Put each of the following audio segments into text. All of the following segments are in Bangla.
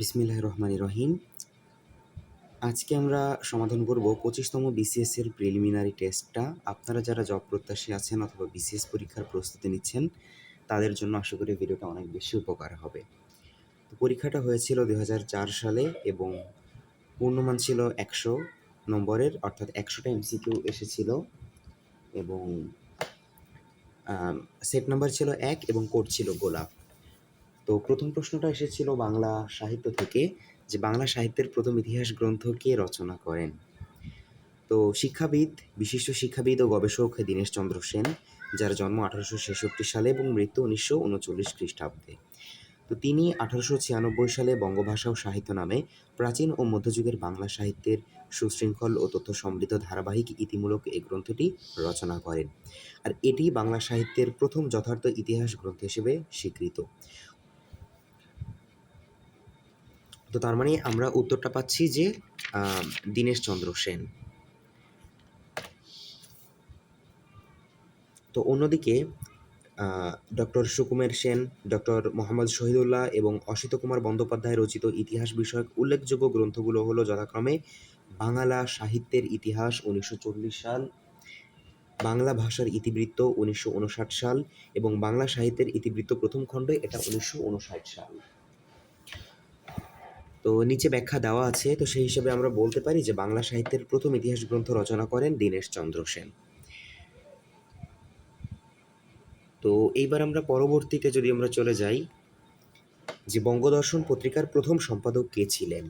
বিসমিল্লাহির রহমানির রহিম। আজকে আমরা সমাধান করব 25তম বিসিএস এর প্রিলিমিনারি টেস্টটা। আপনারা যারা জব প্রত্যাশী আছেন অথবা বিসিএস পরীক্ষার প্রস্তুতি নিচ্ছেন, তাদের জন্য আশা করি ভিডিওটা অনেক বেশি উপকার হবে। তো পরীক্ষাটা হয়েছিল 2004 সালে এবং পূর্ণমান ছিল 100 নম্বরের, অর্থাৎ 100টা এমসিকিউ এসেছিল এবং সেট নাম্বার ছিল 1 এবং কোড ছিল গোলাপ। তো প্রথম প্রশ্নটা এসেছিল বাংলা সাহিত্য থেকে, যে বাংলা সাহিত্যের প্রথম ইতিহাস গ্রন্থ কে রচনা করেন। তো বিশিষ্ট শিক্ষাবিদ ও গবেষক দীনেশচন্দ্র সেন, যার জন্ম 1866 সালে এবং মৃত্যু 1939 খ্রিস্টাব্দে। তো তিনি 1896 সালে বঙ্গভাষা ও সাহিত্য নামে প্রাচীন ও মধ্যযুগের বাংলা সাহিত্যের সুশৃঙ্খল ও তথ্য সমৃদ্ধ ধারাবাহিক ইতিমূলক এই গ্রন্থটি রচনা করেন। আর এটি বাংলা সাহিত্যের প্রথম যথার্থ ইতিহাস গ্রন্থ হিসেবে স্বীকৃত। তো তার মানে আমরা উত্তরটা পাচ্ছি যে দীনেশচন্দ্র সেন। তো অন্যদিকে ডক্টর সুকুমার সেন, ডক্টর মোহাম্মদ শহীদুল্লাহ এবং অসিত কুমার বন্দ্যোপাধ্যায় রচিত ইতিহাস বিষয়ক উল্লেখযোগ্য গ্রন্থগুলো হলো যথাক্রমে বাংলা সাহিত্যের ইতিহাস 1940 সাল, বাংলা ভাষার ইতিবৃত্ত 1959 সাল এবং বাংলা সাহিত্যের ইতিবৃত্ত প্রথম খণ্ড, এটা 1959 সাল। তো নিচে ব্যাখ্যা দেওয়া আছে, তো সেই হিসেবে আমরা বলতে পারি যে বাংলা সাহিত্যের প্রথম ইতিহাস গ্রন্থ রচনা করেন দীনেশচন্দ্র সেন। তো এইবার আমরা পরবর্তীতে যদি আমরা চলে যাই, যে বঙ্গদর্শন পত্রিকার প্রথম সম্পাদক কে ছিলেন।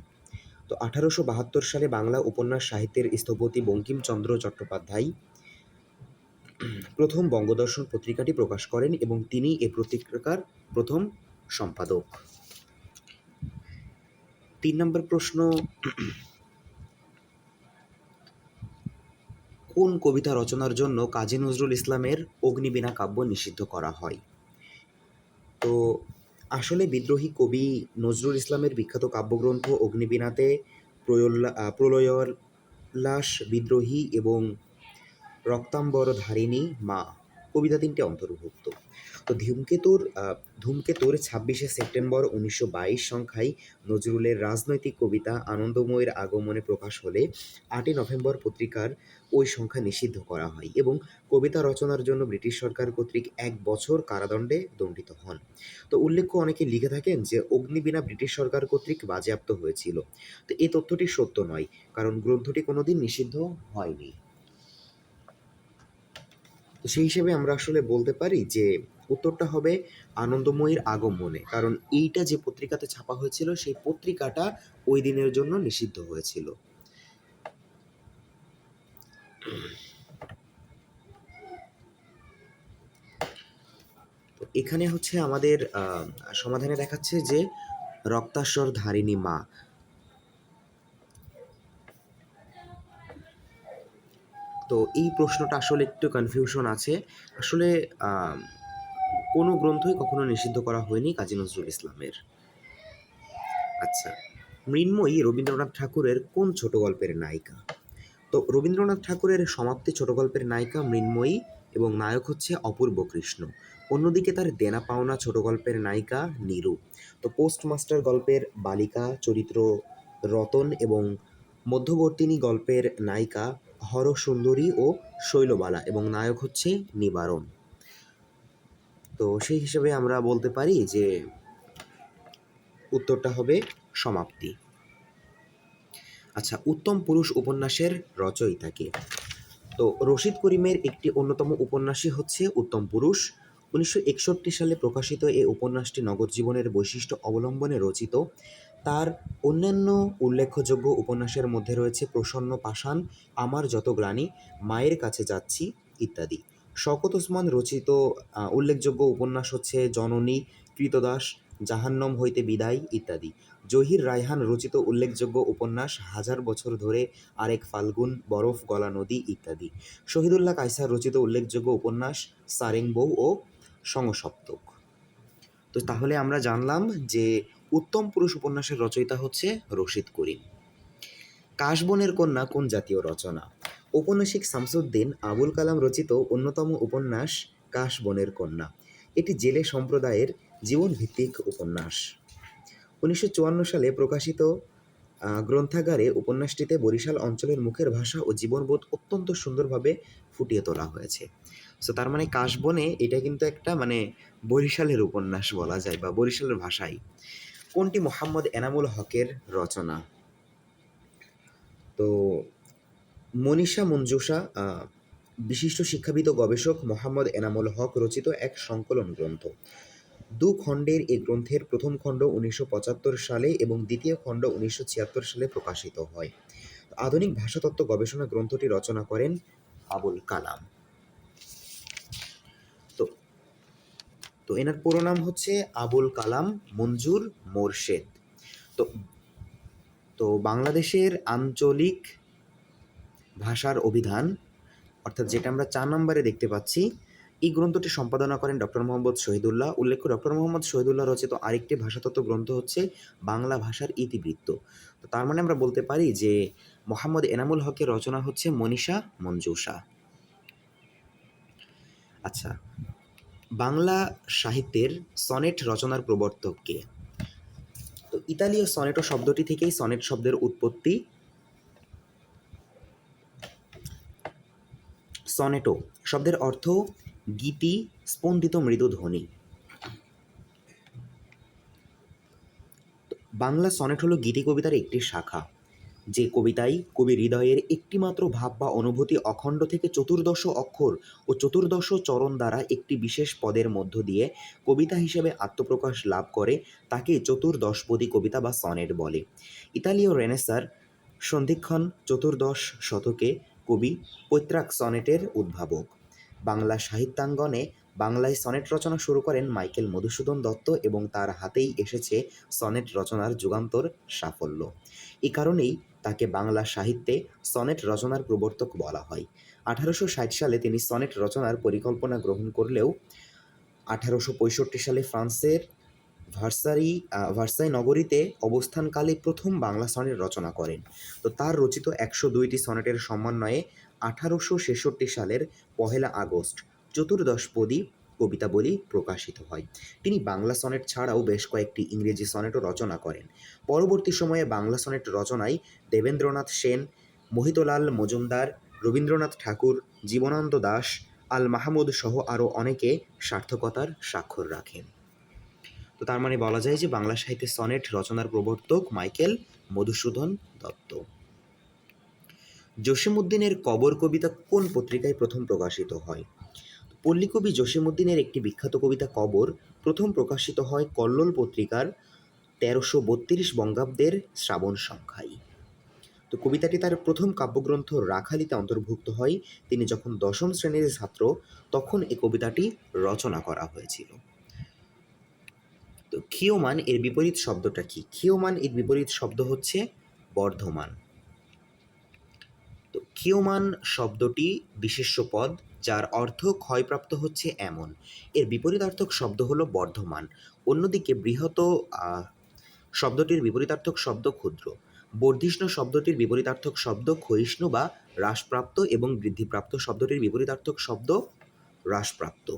তো 1872 সালে বাংলা উপন্যাস সাহিত্যের স্থপতি বঙ্কিমচন্দ্র চট্টোপাধ্যায় প্রথম বঙ্গদর্শন পত্রিকাটি প্রকাশ করেন এবং তিনি এ পত্রিকার প্রথম সম্পাদক। 3 নম্বর প্রশ্ন, কোন কবিতা রচনার জন্য কাজী নজরুল ইসলামের অগ্নিবীণা কাব্য নিষিদ্ধ করা হয়। তো আসলে বিদ্রোহী কবি নজরুল ইসলামের বিখ্যাত কাব্যগ্রন্থ অগ্নিবীণাতে প্রলয়োল্লাস বিদ্রোহী এবং রক্তাম্বরধারিণী মা কবিতা তিনটে অন্তর্ভুক্ত। তো ধূমকেতুর 26শে সেপ্টেম্বর 1922 সংখ্যায় নজরুলের রাজনৈতিক কবিতা আনন্দময়ীর আগমনে প্রকাশ হলে 8ই নভেম্বর পত্রিকার ওই সংখ্যা নিষিদ্ধ করা হয় এবং কবিতা রচনার জন্য ব্রিটিশ সরকার কর্তৃক 1 বছর কারাদণ্ডে দণ্ডিত হন। তো উল্লেখ্য, অনেকে লিখে থাকেন যে অগ্নিবীণা ব্রিটিশ সরকার কর্তৃক বাজেয়াপ্ত হয়েছিল। তো এই তথ্যটি সত্য নয়, কারণ গ্রন্থটি কোনোদিন নিষিদ্ধ হয়নি। তো সেই হিসেবে আমরা আসলে বলতে পারি যে উত্তরটা হবে আনন্দময়ীর আগমনে, কারণ এইটা যে পত্রিকাতে ছাপা হয়েছিল সেই পত্রিকাটা ওই দিনের জন্য নিষিদ্ধ হয়েছিল। তো এখানে হচ্ছে আমাদের সমাধানে দেখাচ্ছে যে রক্তাশ্বর ধারিণী মা। তো এই প্রশ্নটা আসলে একটু কনফিউশন আছে। আসলে কোনো গ্রন্থই কখনো নিষিদ্ধ করা হয়নি কাজী নজরুল ইসলামের। আচ্ছা, মৃন্ময়ী রবীন্দ্রনাথ ঠাকুরের কোন ছোট গল্পের নায়িকা। তো রবীন্দ্রনাথ ঠাকুরের সমাপ্তি ছোট গল্পের নায়িকা মৃন্ময়ী এবং নায়ক হচ্ছে অপূর্ব কৃষ্ণ। অন্যদিকে তার দেনা পাওনা ছোট গল্পের নায়িকা নীরু। তো পোস্টমাস্টার গল্পের বালিকা চরিত্র রতন এবং মধ্যবর্তিনী গল্পের নায়িকা হরসুন্দরী ও শৈলবালা এবং নায়ক হচ্ছে নিবারণ। তো সেই হিসেবে আমরা বলতে পারি যে উত্তরটা হবে সমাপ্তি। আচ্ছা, উত্তম পুরুষ উপন্যাসের রচয়িতা কে। তো রশিদ করিমের একটি অন্যতম উপন্যাসই হচ্ছে উত্তম পুরুষ। 1961 সালে প্রকাশিত এই উপন্যাসটি নগর জীবনের বৈশিষ্ট্য অবলম্বনে রচিত। তার অন্যান্য উল্লেখযোগ্য উপন্যাসের মধ্যে রয়েছে প্রসন্ন পাষাণ, আমার যত গ্লানি, মায়ের কাছে যাচ্ছি ইত্যাদি। শওকত ওসমান রচিত উল্লেখযোগ্য উপন্যাস হচ্ছে জননী, কৃতদাস, জাহান্নম হইতে বিদায় ইত্যাদি। জহির রায়হান রচিত উল্লেখযোগ্য উপন্যাস হাজার বছর ধরে, আরেক ফাল্গুন, বরফ গলা নদী ইত্যাদি। শহীদুল্লাহ কায়সার রচিত উল্লেখযোগ্য উপন্যাস সারেং বউ ও সংসপ্তক। তো তাহলে আমরা জানলাম যে উত্তম পুরুষ উপন্যাসের রচয়িতা হচ্ছে রশিদ করিম। কাশবনের কন্যা কোন জাতীয় রচনা। ঔপন্যাসিক শামসুদ্দিন আবুল কালাম রচিত অন্যতম উপন্যাস কাশবনের কন্যা। এটি জেলে সম্প্রদায়ের জীবনভিত্তিক উপন্যাস। 1954 সালে প্রকাশিত গ্রন্থাগারে উপন্যাসটিতে বরিশাল অঞ্চলের মুখের ভাষা ও জীবনবোধ অত্যন্ত সুন্দরভাবে ফুটিয়ে তোলা হয়েছে। সো তার মানে কাশবনে এটা কিন্তু একটা মানে বরিশালের উপন্যাস বলা যায় বা বরিশালের ভাষাই। কোনটি মোহাম্মদ এনামুল হকের রচনা? তো মনীষা মঞ্জুষা বিশিষ্ট শিক্ষাবিদ ও গবেষক মোহাম্মদ এনামুল হক রচিত এক সংকলন গ্রন্থ। 2 খণ্ডের এই গ্রন্থের প্রথম খণ্ড 1975 সালে এবং দ্বিতীয় খণ্ড 1976 সালে প্রকাশিত হয়। আধুনিক ভাষাতত্ত্ব গবেষণা গ্রন্থটি রচনা করেন আবুল কালাম। তো তো এনার পুরো নাম হচ্ছে আবুল কালাম মঞ্জুর মোরশেদ। তো তো বাংলাদেশের আঞ্চলিক ভাষার অভিধান, অর্থাৎ যেটা আমরা 4 নম্বরে দেখতে পাচ্ছি, এই গ্রন্থটি সম্পাদনা করেন ডক্টর মোহাম্মদ শহীদুল্লাহ। উল্লেখ্য, ডক্টর মোহাম্মদ শহীদুল্লাহ রচিত আরেকটি ভাষাতত্ত্ব গ্রন্থ হচ্ছে বাংলা ভাষার ইতিবৃত্ত। তো তার মানে আমরা বলতে পারি যে মোহাম্মদ এনামুল হকের রচনা হচ্ছে মনীষা মঞ্জুষা। আচ্ছা, বাংলা সাহিত্যের সনেট রচনার প্রবর্তক কে? তো ইতালীয় সনেটো শব্দটি থেকেই সনেট শব্দের উৎপত্তি। সনেটো শব্দের অর্থ গীতি, স্পন্দিত মৃদু ধ্বনি। বাংলা সনেট হলো গীতি কবিতার একটি শাখা, যে কবিতায় কবি হৃদয়ের একটিমাত্র ভাব বা অনুভূতি অখণ্ড থেকে চতুর্দশ অক্ষর ও চতুর্দশ চরণ দ্বারা একটি বিশেষ পদের মধ্য দিয়ে কবিতা হিসেবে আত্মপ্রকাশ লাভ করে তাকে চতুর্দশপদী কবিতা বা সনেট বলে। ইতালীয় রেনেসাঁর সন্ধিক্ষণ চতুর্দশ শতকে কবি পৈতৃক সনেটের উদ্ভাবক। বাংলা সাহিত্যাঙ্গনে বাংলায় সনেট রচনা শুরু করেন মাইকেল মধুসূদন দত্ত এবং তার হাতেই এসেছে সনেট রচনার যুগান্তর সাফল্য। এই কারণেই তাকে বাংলা সাহিত্যে সনেট রচনার প্রবর্তক বলা হয়। 1860 সালে তিনি সনেট রচনার পরিকল্পনা গ্রহণ করলেও 1865 সালে ফ্রান্সের ভার্সাই নগরীতে অবস্থানকালে প্রথম বাংলা সনেট রচনা করেন। তো তার রচিত 102টি সনেটের সমন্বয়ে 1866 সালের 1 আগস্ট চতুর্দশপদী কবিতাবলী প্রকাশিত হয়। তিনি বাংলা সনেট ছাড়াও বেশ কয়েকটি ইংরেজি সনেটও রচনা করেন। পরবর্তী সময়ে বাংলা সনেট রচনায় দেবেন্দ্রনাথ সেন, মোহিতলাল মজুমদার, রবীন্দ্রনাথ ঠাকুর, জীবনানন্দ দাশ, আল মাহমুদ সহ আরও অনেকে সার্থকতার স্বাক্ষর রাখেন। তো তার মানে বলা যায় যে বাংলা সাহিত্যে সনেট রচনার প্রবর্তক মাইকেল মধুসূদন দত্ত। জসীমউদ্দীনের কবর কবিতা কোন পত্রিকায় প্রথম প্রকাশিত হয়? পল্লীকবি জসীমউদ্দীনের একটি বিখ্যাত কবিতা কবর প্রথম প্রকাশিত হয় কল্লোল পত্রিকার 1332 বঙ্গাব্দের শ্রাবণ সংখ্যায়। তো কবিতাটি তার প্রথম কাব্যগ্রন্থ রাখালিতে অন্তর্ভুক্ত হয়। তিনি যখন 10ম শ্রেণীর ছাত্র তখন এই কবিতাটি রচনা করা হয়েছিল। তো ক্ষীয়মান এর বিপরীত শব্দটা কি? ক্ষীয়মান এর বিপরীত শব্দ হচ্ছে বর্ধমান। তো ক্ষীয়মান শব্দটি বিশেষ্য পদ, যার অর্থ ক্ষয়প্রাপ্ত হচ্ছে এমন। এর বিপরীতার্থক শব্দ হলো বর্ধমান। অন্যদিকে বৃহৎ শব্দটির বিপরীতার্থক শব্দ ক্ষুদ্র। বর্ধিষ্ণু শব্দটির বিপরীতার্থক শব্দ ক্ষয়িষ্ণু বা হ্রাসপ্রাপ্ত এবং বৃদ্ধিপ্রাপ্ত শব্দটির বিপরীতার্থক শব্দ হ্রাসপ্রাপ্ত।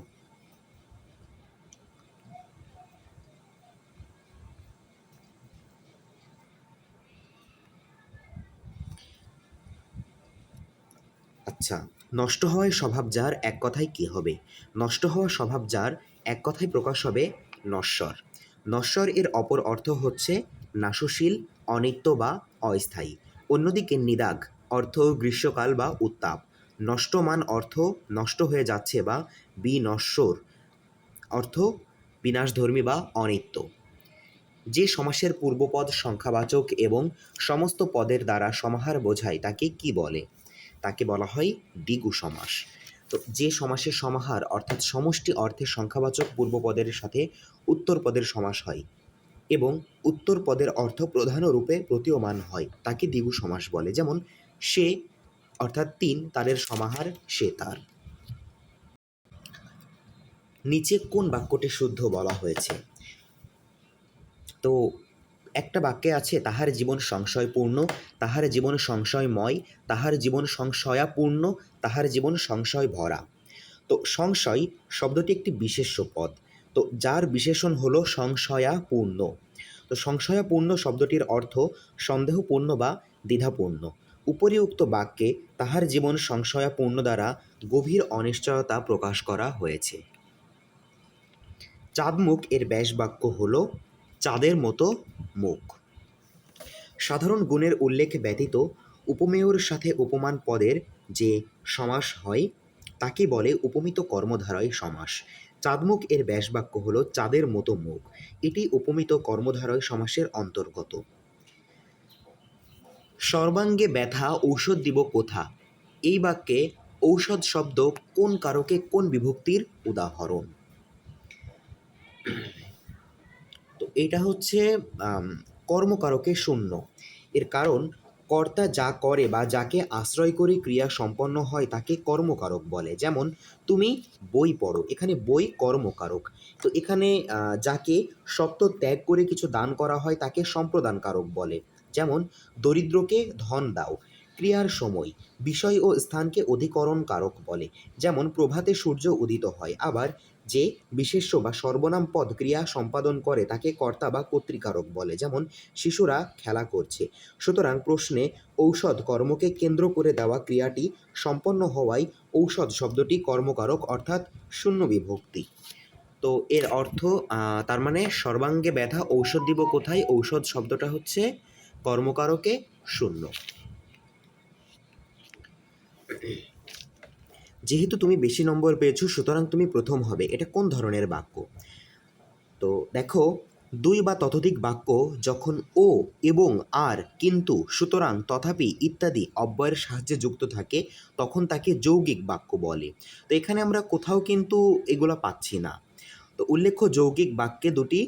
আচ্ছা, নষ্ট হওয়ায় স্বভাব যার এক কথায় কী হবে? নষ্ট হওয়া স্বভাব যার এক কথায় প্রকাশ হবে নশ্বর। নশ্বর এর অপর অর্থ হচ্ছে নাশশীল, অনিত্য বা অস্থায়ী। অন্যদিকে নিদাঘ অর্থ গ্রীষ্মকাল বা উত্তাপ। নষ্টমান অর্থ নষ্ট হয়ে যাচ্ছে বা বিনশ্বর অর্থ বিনাশধর্মী বা অনিত্য। যে সমাসের পূর্বপদ সংখ্যাবাচক এবং সমস্ত পদের দ্বারা সমাহার বোঝায় তাকে কি বলে? তাকে বলা হয় দ্বিগু সমাস। তো যে সমাসের সমাহার অর্থাৎ সমষ্টি অর্থে সংখ্যাবাচক পূর্বপদের সাথে উত্তর পদের সমাস হয় এবং উত্তর পদের অর্থ প্রধান রূপে প্রতীয়মান হয় তাকে দ্বিগু সমাস বলে। যেমন সে অর্থাৎ 3 তারের সমাহার সে তার। নিচে কোন বাক্যটি শুদ্ধ বলা হয়েছে? তো একটা বাক্যে আছে তাহার জীবন সংশয়পূর্ণ, তাহার জীবন সংশয়ময়, তাহার জীবন সংশয়াপূর্ণ, তাহার জীবন সংশয় ভরা। তো সংশয় শব্দটি একটি বিশেষ্য পদ, তো যার বিশেষণ হলো সংশয়াপূর্ণ। তো সংশয়াপূর্ণ শব্দটির অর্থ সন্দেহপূর্ণ বা দ্বিধাপূর্ণ। উপরিউক্ত বাক্যে তাহার জীবন সংশয়াপূর্ণ দ্বারা গভীর অনিশ্চয়তা প্রকাশ করা হয়েছে। চাঁদমুখ এর ব্যাসবাক্য হল চাঁদের মতো মুখ। সাধারণ গুণের উল্লেখ ব্যতীত উপমেয়র সাথে উপমান পদের যে সমাস হয় তাকে বলে উপমিত কর্মধারয় সমাস। চাঁদমুখ এর ব্যাসবাক্য হল চাঁদের মতো মুখ। এটি উপমিত কর্মধারয় সমাসের অন্তর্গত। সর্বাঙ্গে ব্যথা ঔষধ দিব কোথা, এই বাক্যে ঔষধ শব্দ কোন কারকে কোন বিভক্তির উদাহরণ? তো এটা হচ্ছে কর্মকারকে শূন্য। এর কারণ কর্তা যা করে বা যাকে আশ্রয় করে ক্রিয়া সম্পন্ন হয় তাকে কর্মকারক বলে। যেমন তুমি বই পড়ো, এখানে বই কর্মকারক। তো এখানে যাকে সত্য ত্যাগ করে কিছু দান করা হয় তাকে সম্প্রদানকারক বলে। যেমন দরিদ্রকে ধন দাও। ক্রিয়ার সময় বিষয় ও স্থানকে অধিকরণ কারক বলে। যেমন প্রভাতে সূর্য উদিত হয়। আবার যে বিশেষ্য বা সর্বনাম পদ ক্রিয়া সম্পাদন করে তাকে কর্তা বা কর্তৃকারক বলে। যেমন শিশুরা খেলা করছে। সুতরাং প্রশ্নে ঔষধ কর্মকে কেন্দ্র করে দেওয়া ক্রিয়াটি সম্পন্ন হওয়ায় ঔষধ শব্দটি কর্মকারক অর্থাৎ শূন্য বিভক্তি। তো এর অর্থ তার মানে সর্বাঙ্গে ব্যথা ঔষধ দিব কোথায়, ঔষধ শব্দটা হচ্ছে কর্মকারকে শূন্য। যেহেতু তুমি বেশি নম্বর পেয়েছো সুতরাং তুমি প্রথম হবে, এটা কোন ধরনের বাক্য? তো দেখো, দুই বা ততোধিক বাক্য যখন ও এবং আর কিন্তু সুতরাং তথাপি ইত্যাদি অব্যয়ের সাহায্যে যুক্ত থাকে তখন তাকে যৌগিক বাক্য বলে। তো এখানে আমরা কোথাও কিন্তু এগুলো পাচ্ছি না। তো উল্লেখ্য যৌগিক বাক্যে দুটি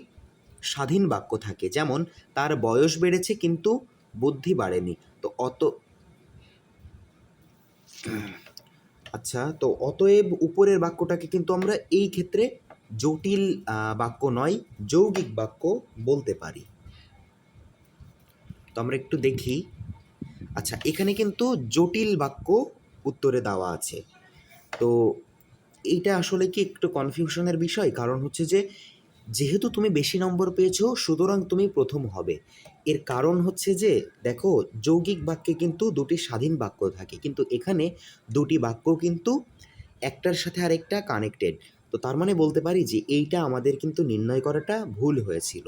স্বাধীন বাক্য থাকে। যেমন তার বয়স বেড়েছে কিন্তু বুদ্ধি বাড়েনি। তো তো অতএব উপরের বাক্যটাকে কিন্তু আমরা এই ক্ষেত্রে জটিল বাক্য নয়, যৌগিক বাক্য বলতে পারি। তো আমরা একটু দেখি। আচ্ছা, এখানে কিন্তু জটিল বাক্য উত্তরে দেওয়া আছে। তো এইটা আসলে কি একটু কনফিউশনের বিষয়, কারণ হচ্ছে যে যেহেতু তুমি বেশি নম্বর পেয়েছো সুতরাং তুমি প্রথম হবে। এর কারণ হচ্ছে যে দেখো, যৌগিক বাক্যে কিন্তু দুটি স্বাধীন বাক্য থাকে, কিন্তু এখানে দুটি বাক্য কিন্তু একটার সাথে আরেকটা কানেক্টেড। তো তার মানে বলতে পারি যে এইটা আমাদের কিন্তু নির্ণয় করাটা ভুল হয়েছিল।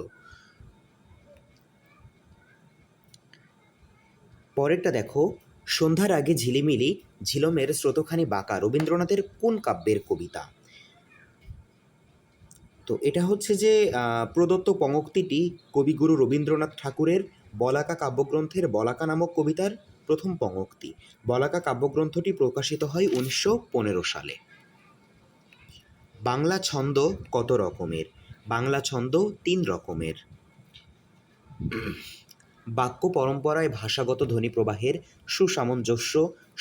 পরেরটা দেখো, সন্ধ্যার আগে ঝিলিমিলি ঝিলমের স্রোতখানি বাঁকা রবীন্দ্রনাথের কোন কাব্যের কবিতা? তো এটা হচ্ছে যে প্রদত্ত পঙ্ক্তিটি কবিগুরু রবীন্দ্রনাথ ঠাকুরের বলাকা কাব্যগ্রন্থের বলাকা নামক কবিতার প্রথম পঙ্ক্তি। বলাকা কাব্যগ্রন্থটি প্রকাশিত হয় 1915 সালে। বাংলা ছন্দ কত রকমের? বাংলা ছন্দ 3 রকমের। বাক্য পরম্পরায় ভাষাগত ধ্বনিপ্রবাহের সুসামঞ্জস্য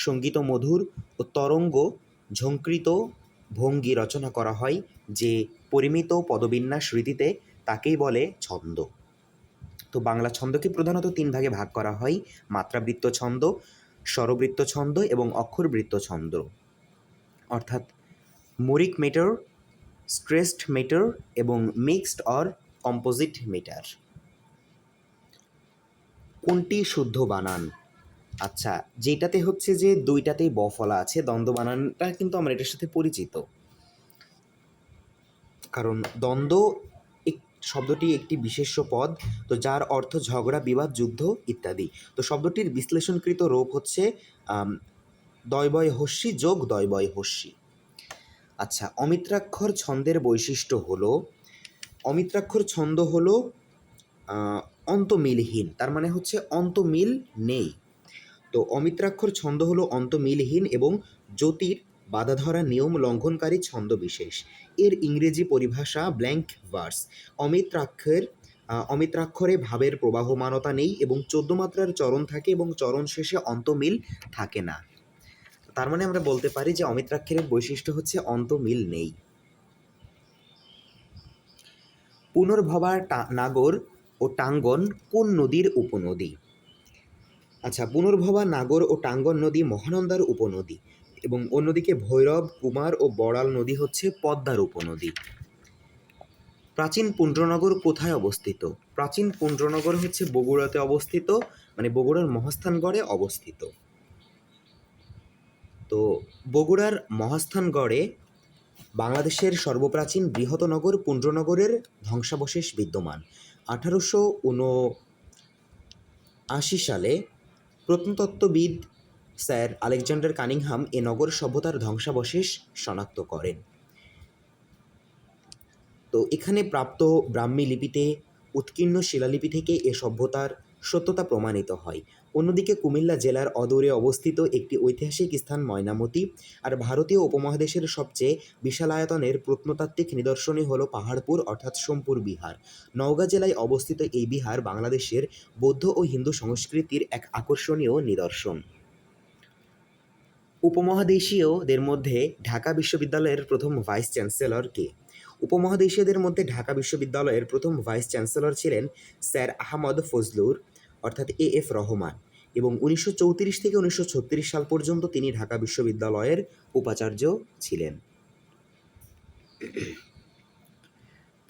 সঙ্গীতমধুর ও তরঙ্গ ঝঙ্কৃত ভঙ্গি রচনা করা হয় যে পরিমিত পদবিন্যাস রীতিতে তাকেই বলে ছন্দ। তো বাংলা ছন্দকে প্রধানত 3 ভাগে ভাগ করা হয়: মাত্রাবৃত্ত ছন্দ, স্বরবৃত্ত ছন্দ এবং অক্ষরবৃত্ত ছন্দ, অর্থাৎ মরিক মেটার, স্ট্রেসড মেটার এবং মিক্সড অর কম্পোজিট মেটার। কোনটি শুদ্ধ বানান? আচ্ছা, যেটাতে হচ্ছে যে দুইটাতেই ব ফলা আছে, দ্বন্দ্ব বানানটা কিন্তু আমরা এটার সাথে পরিচিত, কারণ দ্বন্দ্ব শব্দটি একটি বিশেষ্য পদ, তো যার অর্থ ঝগড়া, বিবাদ, যুদ্ধ ইত্যাদি। তো শব্দটির বিশ্লেষণকৃত রূপ হচ্ছে দয়বয় হস্যি যোগ দয়বয় হস্যি। আচ্ছা, অমিত্রাক্ষর ছন্দের বৈশিষ্ট্য হলো, অমিত্রাক্ষর ছন্দ হলো অন্তমিলহীন, তার মানে হচ্ছে অন্তমিল নেই। তো অমিত্রাক্ষর ছন্দ হলো অন্তমিলহীন এবং জ্যোতির বাঁধাধরা নিয়ম লঙ্ঘনকারী ছন্দবিশেষ। এর ইংরেজি পরিভাষা ব্ল্যাঙ্ক ভার্স। অমিত্রাক্ষরে ভাবের প্রবাহমানতা নেই এবং 14 মাত্রার চরণ থাকে এবং চরণ শেষে অন্তমিল থাকে না। তার মানে আমরা বলতে পারি যে অমিত্রাক্ষরের বৈশিষ্ট্য হচ্ছে অন্তমিল নেই। পুনর্ভবা নাগর ও টাঙ্গন কোন নদীর উপনদী? আচ্ছা, পুনর্ভবা নাগর ও টাঙ্গন নদী মহানন্দার উপনদী এবং অন্যদিকে ভৈরব, কুমার ও বড়াল নদী হচ্ছে পদ্মার উপনদী। প্রাচীন পুণ্ড্রনগর কোথায় অবস্থিত? প্রাচীন পুণ্ড্রনগর হচ্ছে বগুড়াতে অবস্থিত, মানে বগুড়ার মহাস্থানগড়ে অবস্থিত। তো বগুড়ার মহাস্থানগড়ে বাংলাদেশের সর্বপ্রাচীন বৃহৎ নগর পুণ্ড্রনগরের ধ্বংসাবশেষ বিদ্যমান। 1879 সালে প্রত্নতত্ত্ববিদ স্যার আলেকজান্ডার কানিংহাম এ নগর সভ্যতার ধ্বংসাবশেষ শনাক্ত করেন। তো এখানে প্রাপ্ত ব্রাহ্মী লিপিতে উৎকীর্ণ শিলালিপি থেকে এ সভ্যতার সত্যতা প্রমাণিত হয়। অন্যদিকে কুমিল্লা জেলার অদূরে অবস্থিত একটি ঐতিহাসিক স্থান ময়নামতি। আর ভারতীয় উপমহাদেশের সবচেয়ে বিশাল আয়তনের প্রত্নতাত্ত্বিক নিদর্শনই হলো পাহাড়পুর অর্থাৎ সোমপুর বিহার। নওগাঁ জেলায় অবস্থিত এই বিহার বাংলাদেশের বৌদ্ধ ও হিন্দু সংস্কৃতির এক আকর্ষণীয় নিদর্শন। উপমহাদেশীয়দের মধ্যে ঢাকা বিশ্ববিদ্যালয়ের প্রথম ভাইস চ্যান্সেলর কে? উপমহাদেশীয়দের মধ্যে ঢাকা বিশ্ববিদ্যালয়ের প্রথম ভাইস চ্যান্সেলর ছিলেন স্যার আহমদ ফজলুর অর্থাৎ এ.এফ রহমান, এবং 1934 থেকে 1936 সাল পর্যন্ত তিনি ঢাকা বিশ্ববিদ্যালয়ের উপাচার্য ছিলেন।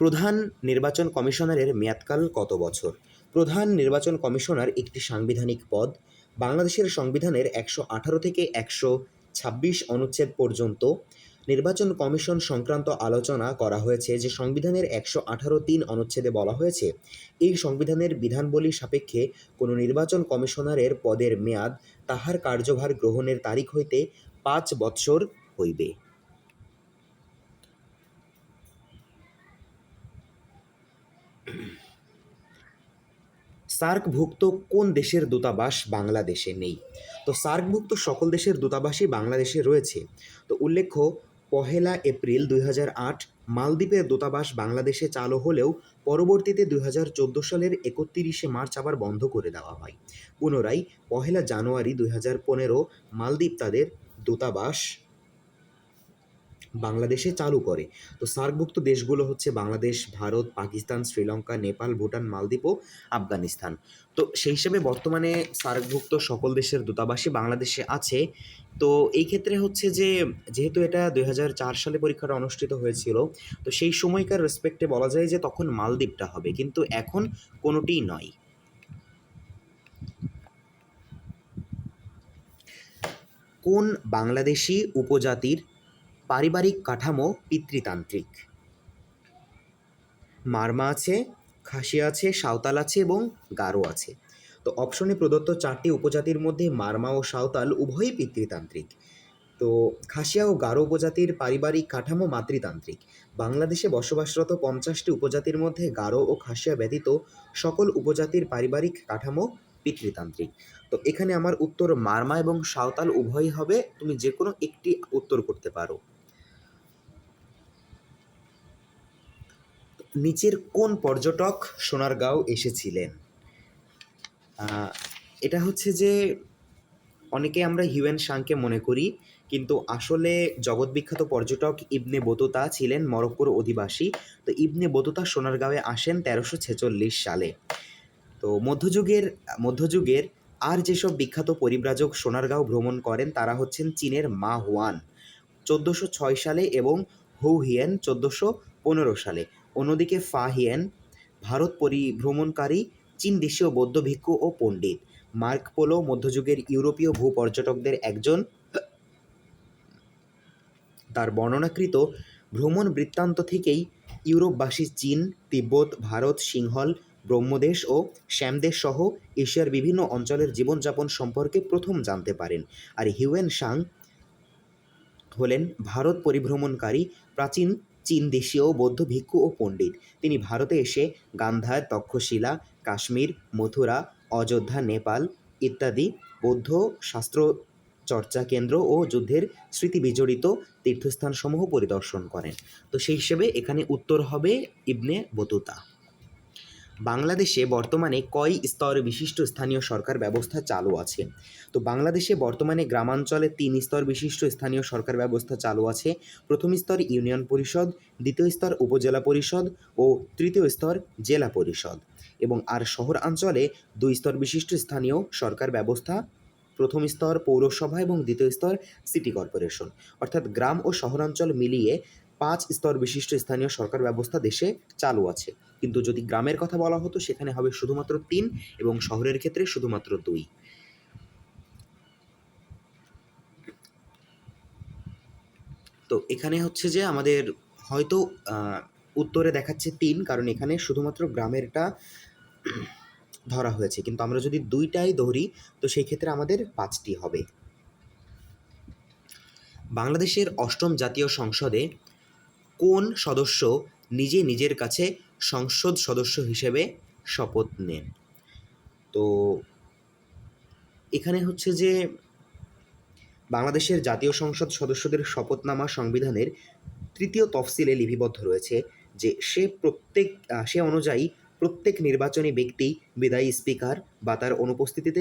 প্রধান নির্বাচন কমিশনারের মেয়াদকাল কত বছর? প্রধান নির্বাচন কমিশনার একটি সাংবিধানিক পদ। বাংলাদেশের সংবিধানের 118 থেকে 126 অনুচ্ছেদ পর্যন্ত নির্বাচন কমিশন সংক্রান্ত আলোচনা করা হয়েছে, যে সংবিধানের 118(3) অনুচ্ছেদে বলা হয়েছে, এই সংবিধানের বিধানবলী সাপেক্ষে কোনো নির্বাচন কমিশনারের পদের মেয়াদ তাহার কার্যভার গ্রহণের তারিখ হইতে 5 বৎসর হইবে। সার্কভুক্ত কোন দেশের দূতাবাস বাংলাদেশে নেই? তো সার্কভুক্ত সকল দেশের দূতাবাসই বাংলাদেশে রয়েছে। তো উল্লেখ্য, 1 এপ্রিল 2008 মালদ্বীপের দূতাবাস বাংলাদেশে চালু হলেও পরবর্তীতে 2014 সালের 31 মার্চ আবার বন্ধ করে দেওয়া হয়। পুনরায় 1 জানুয়ারি 2015 মালদ্বীপ তাদের দূতাবাস বাংলাদেশে চালু করে। তো সার্কভুক্ত দেশগুলো হচ্ছে বাংলাদেশ, ভারত, পাকিস্তান, শ্রীলঙ্কা, নেপাল, ভুটান, মালদ্বীপ ও আফগানিস্তান। তো সেই হিসেবে বর্তমানে সার্কভুক্ত সকল দেশের দূতাবাসই বাংলাদেশে আছে। তো এই ক্ষেত্রে হচ্ছে যে, যেহেতু এটা 2004 সালে পরীক্ষাটা অনুষ্ঠিত হয়েছিল, তো সেই সময়কার রেসপেক্টে বলা যায় যে তখন মালদ্বীপটা হবে, কিন্তু এখন কোনোটিই নয়। কোন বাংলাদেশি উপজাতির পারিবারিক কাঠামো পিতৃতান্ত্রিক? মারমা আছে, খাসিয়া আছে, সাঁওতাল আছে এবং গারো আছে। তো অপশনে প্রদত্ত 4টি উপজাতির মধ্যে মারমা ও সাঁওতাল উভয়ই পিতৃতান্ত্রিক। তো খাসিয়া ও গারো উপজাতির পারিবারিক কাঠামো মাতৃতান্ত্রিক। বাংলাদেশে বসবাসরত 50টি উপজাতির মধ্যে গারো ও খাসিয়া ব্যতীত সকল উপজাতির পারিবারিক কাঠামো পিতৃতান্ত্রিক। তো এখানে আমার উত্তর মারমা এবং সাঁওতাল উভয়ই হবে, তুমি যে কোনো একটি উত্তর করতে পারো। নিচের কোন পর্যটক সোনারগাঁও এসেছিলেন? এটা হচ্ছে যে, অনেকে আমরা হিউয়েন সাংকে মনে করি, কিন্তু আসলে জগৎবিখ্যাত পর্যটক ইবনে বতুতা ছিলেন মরক্কোর অধিবাসী। তো ইবনে বতুতা সোনারগাঁওয়ে আসেন 1346 সালে। তো মধ্যযুগের আর যেসব বিখ্যাত পরিব্রাজক সোনারগাঁও ভ্রমণ করেন তারা হচ্ছেন চীনের মা হুয়ান 1406 সালে এবং হু হিয়েন 1415 সালে। অন্যদিকে ফা হিয়েন ভারত পরিভ্রমণকারী চীন দেশীয় বৌদ্ধ ভিক্ষু ও পণ্ডিত। মার্ক পোলো মধ্যযুগের ইউরোপীয় ভূপর্যটকদের একজন। তার বর্ণনাকৃত ভ্রমণ বৃত্তান্ত থেকেই ইউরোপবাসী চীন, তিব্বত, ভারত, সিংহল, ব্রহ্মদেশ ও শ্যামদেশ সহ এশিয়ার বিভিন্ন অঞ্চলের জীবনযাপন সম্পর্কে প্রথম জানতে পারেন। আর হিউয়েন সাং হলেন ভারত পরিভ্রমণকারী প্রাচীন চীন দেশীয় বৌদ্ধ ভিক্ষু ও পণ্ডিত। তিনি ভারতে এসে গান্ধার, তক্ষশিলা, কাশ্মীর, মথুরা, অযোধ্যা, নেপাল ইত্যাদি বৌদ্ধ শাস্ত্র চর্চা কেন্দ্র ও যুদ্ধের স্মৃতি বিজড়িত তীর্থস্থানসমূহ পরিদর্শন করেন। তো সেই হিসেবে এখানে উত্তর হবে ইবনে বতুতা। বাংলাদেশে বর্তমানে কয় স্তর বিশিষ্ট স্থানীয় সরকার ব্যবস্থা চালু আছে? তো বাংলাদেশে বর্তমানে গ্রামাঞ্চলে 3 স্তর বিশিষ্ট স্থানীয় সরকার ব্যবস্থা চালু আছে। প্রথম স্তর ইউনিয়ন পরিষদ, দ্বিতীয় স্তর উপজেলা পরিষদ ও তৃতীয় স্তর জেলা পরিষদ। এবং আর শহরাঞ্চলে 2 স্তর বিশিষ্ট স্থানীয় সরকার ব্যবস্থা, প্রথম স্তর পৌরসভা এবং দ্বিতীয় স্তর সিটি কর্পোরেশন। অর্থাৎ গ্রাম ও শহরাঞ্চল মিলিয়ে 5 স্তর বিশিষ্ট স্থানীয় সরকার ব্যবস্থা দেশে চালু আছে। কিন্তু যদি গ্রামের কথা বলা হতো সেখানে হবে শুধুমাত্র 3 এবং শহরের ক্ষেত্রে শুধুমাত্র 2। তো এখানে হচ্ছে যে আমাদের হয়তো উত্তরে দেখাচ্ছে 3, কারণ এখানে শুধুমাত্র গ্রামেরটা ধরা হয়েছে, কিন্তু আমরা যদি 2টাই ধরি তো সেই ক্ষেত্রে আমাদের 5টি হবে। বাংলাদেশের 8ম জাতীয় সংসদে কোন সদস্য নিজে নিজের কাছে সংসদ সদস্য হিসেবে শপথ নেন? তো এখানে হচ্ছে যে বাংলাদেশের জাতীয় সংসদ সদস্যদের শপথনামা সংবিধানের 3য় তফসিলে লিপিবদ্ধ রয়েছে যে সে অনুযায়ী প্রত্যেক নির্বাচনী ব্যক্তি বিদায়ী স্পিকার বা তার অনুপস্থিতিতে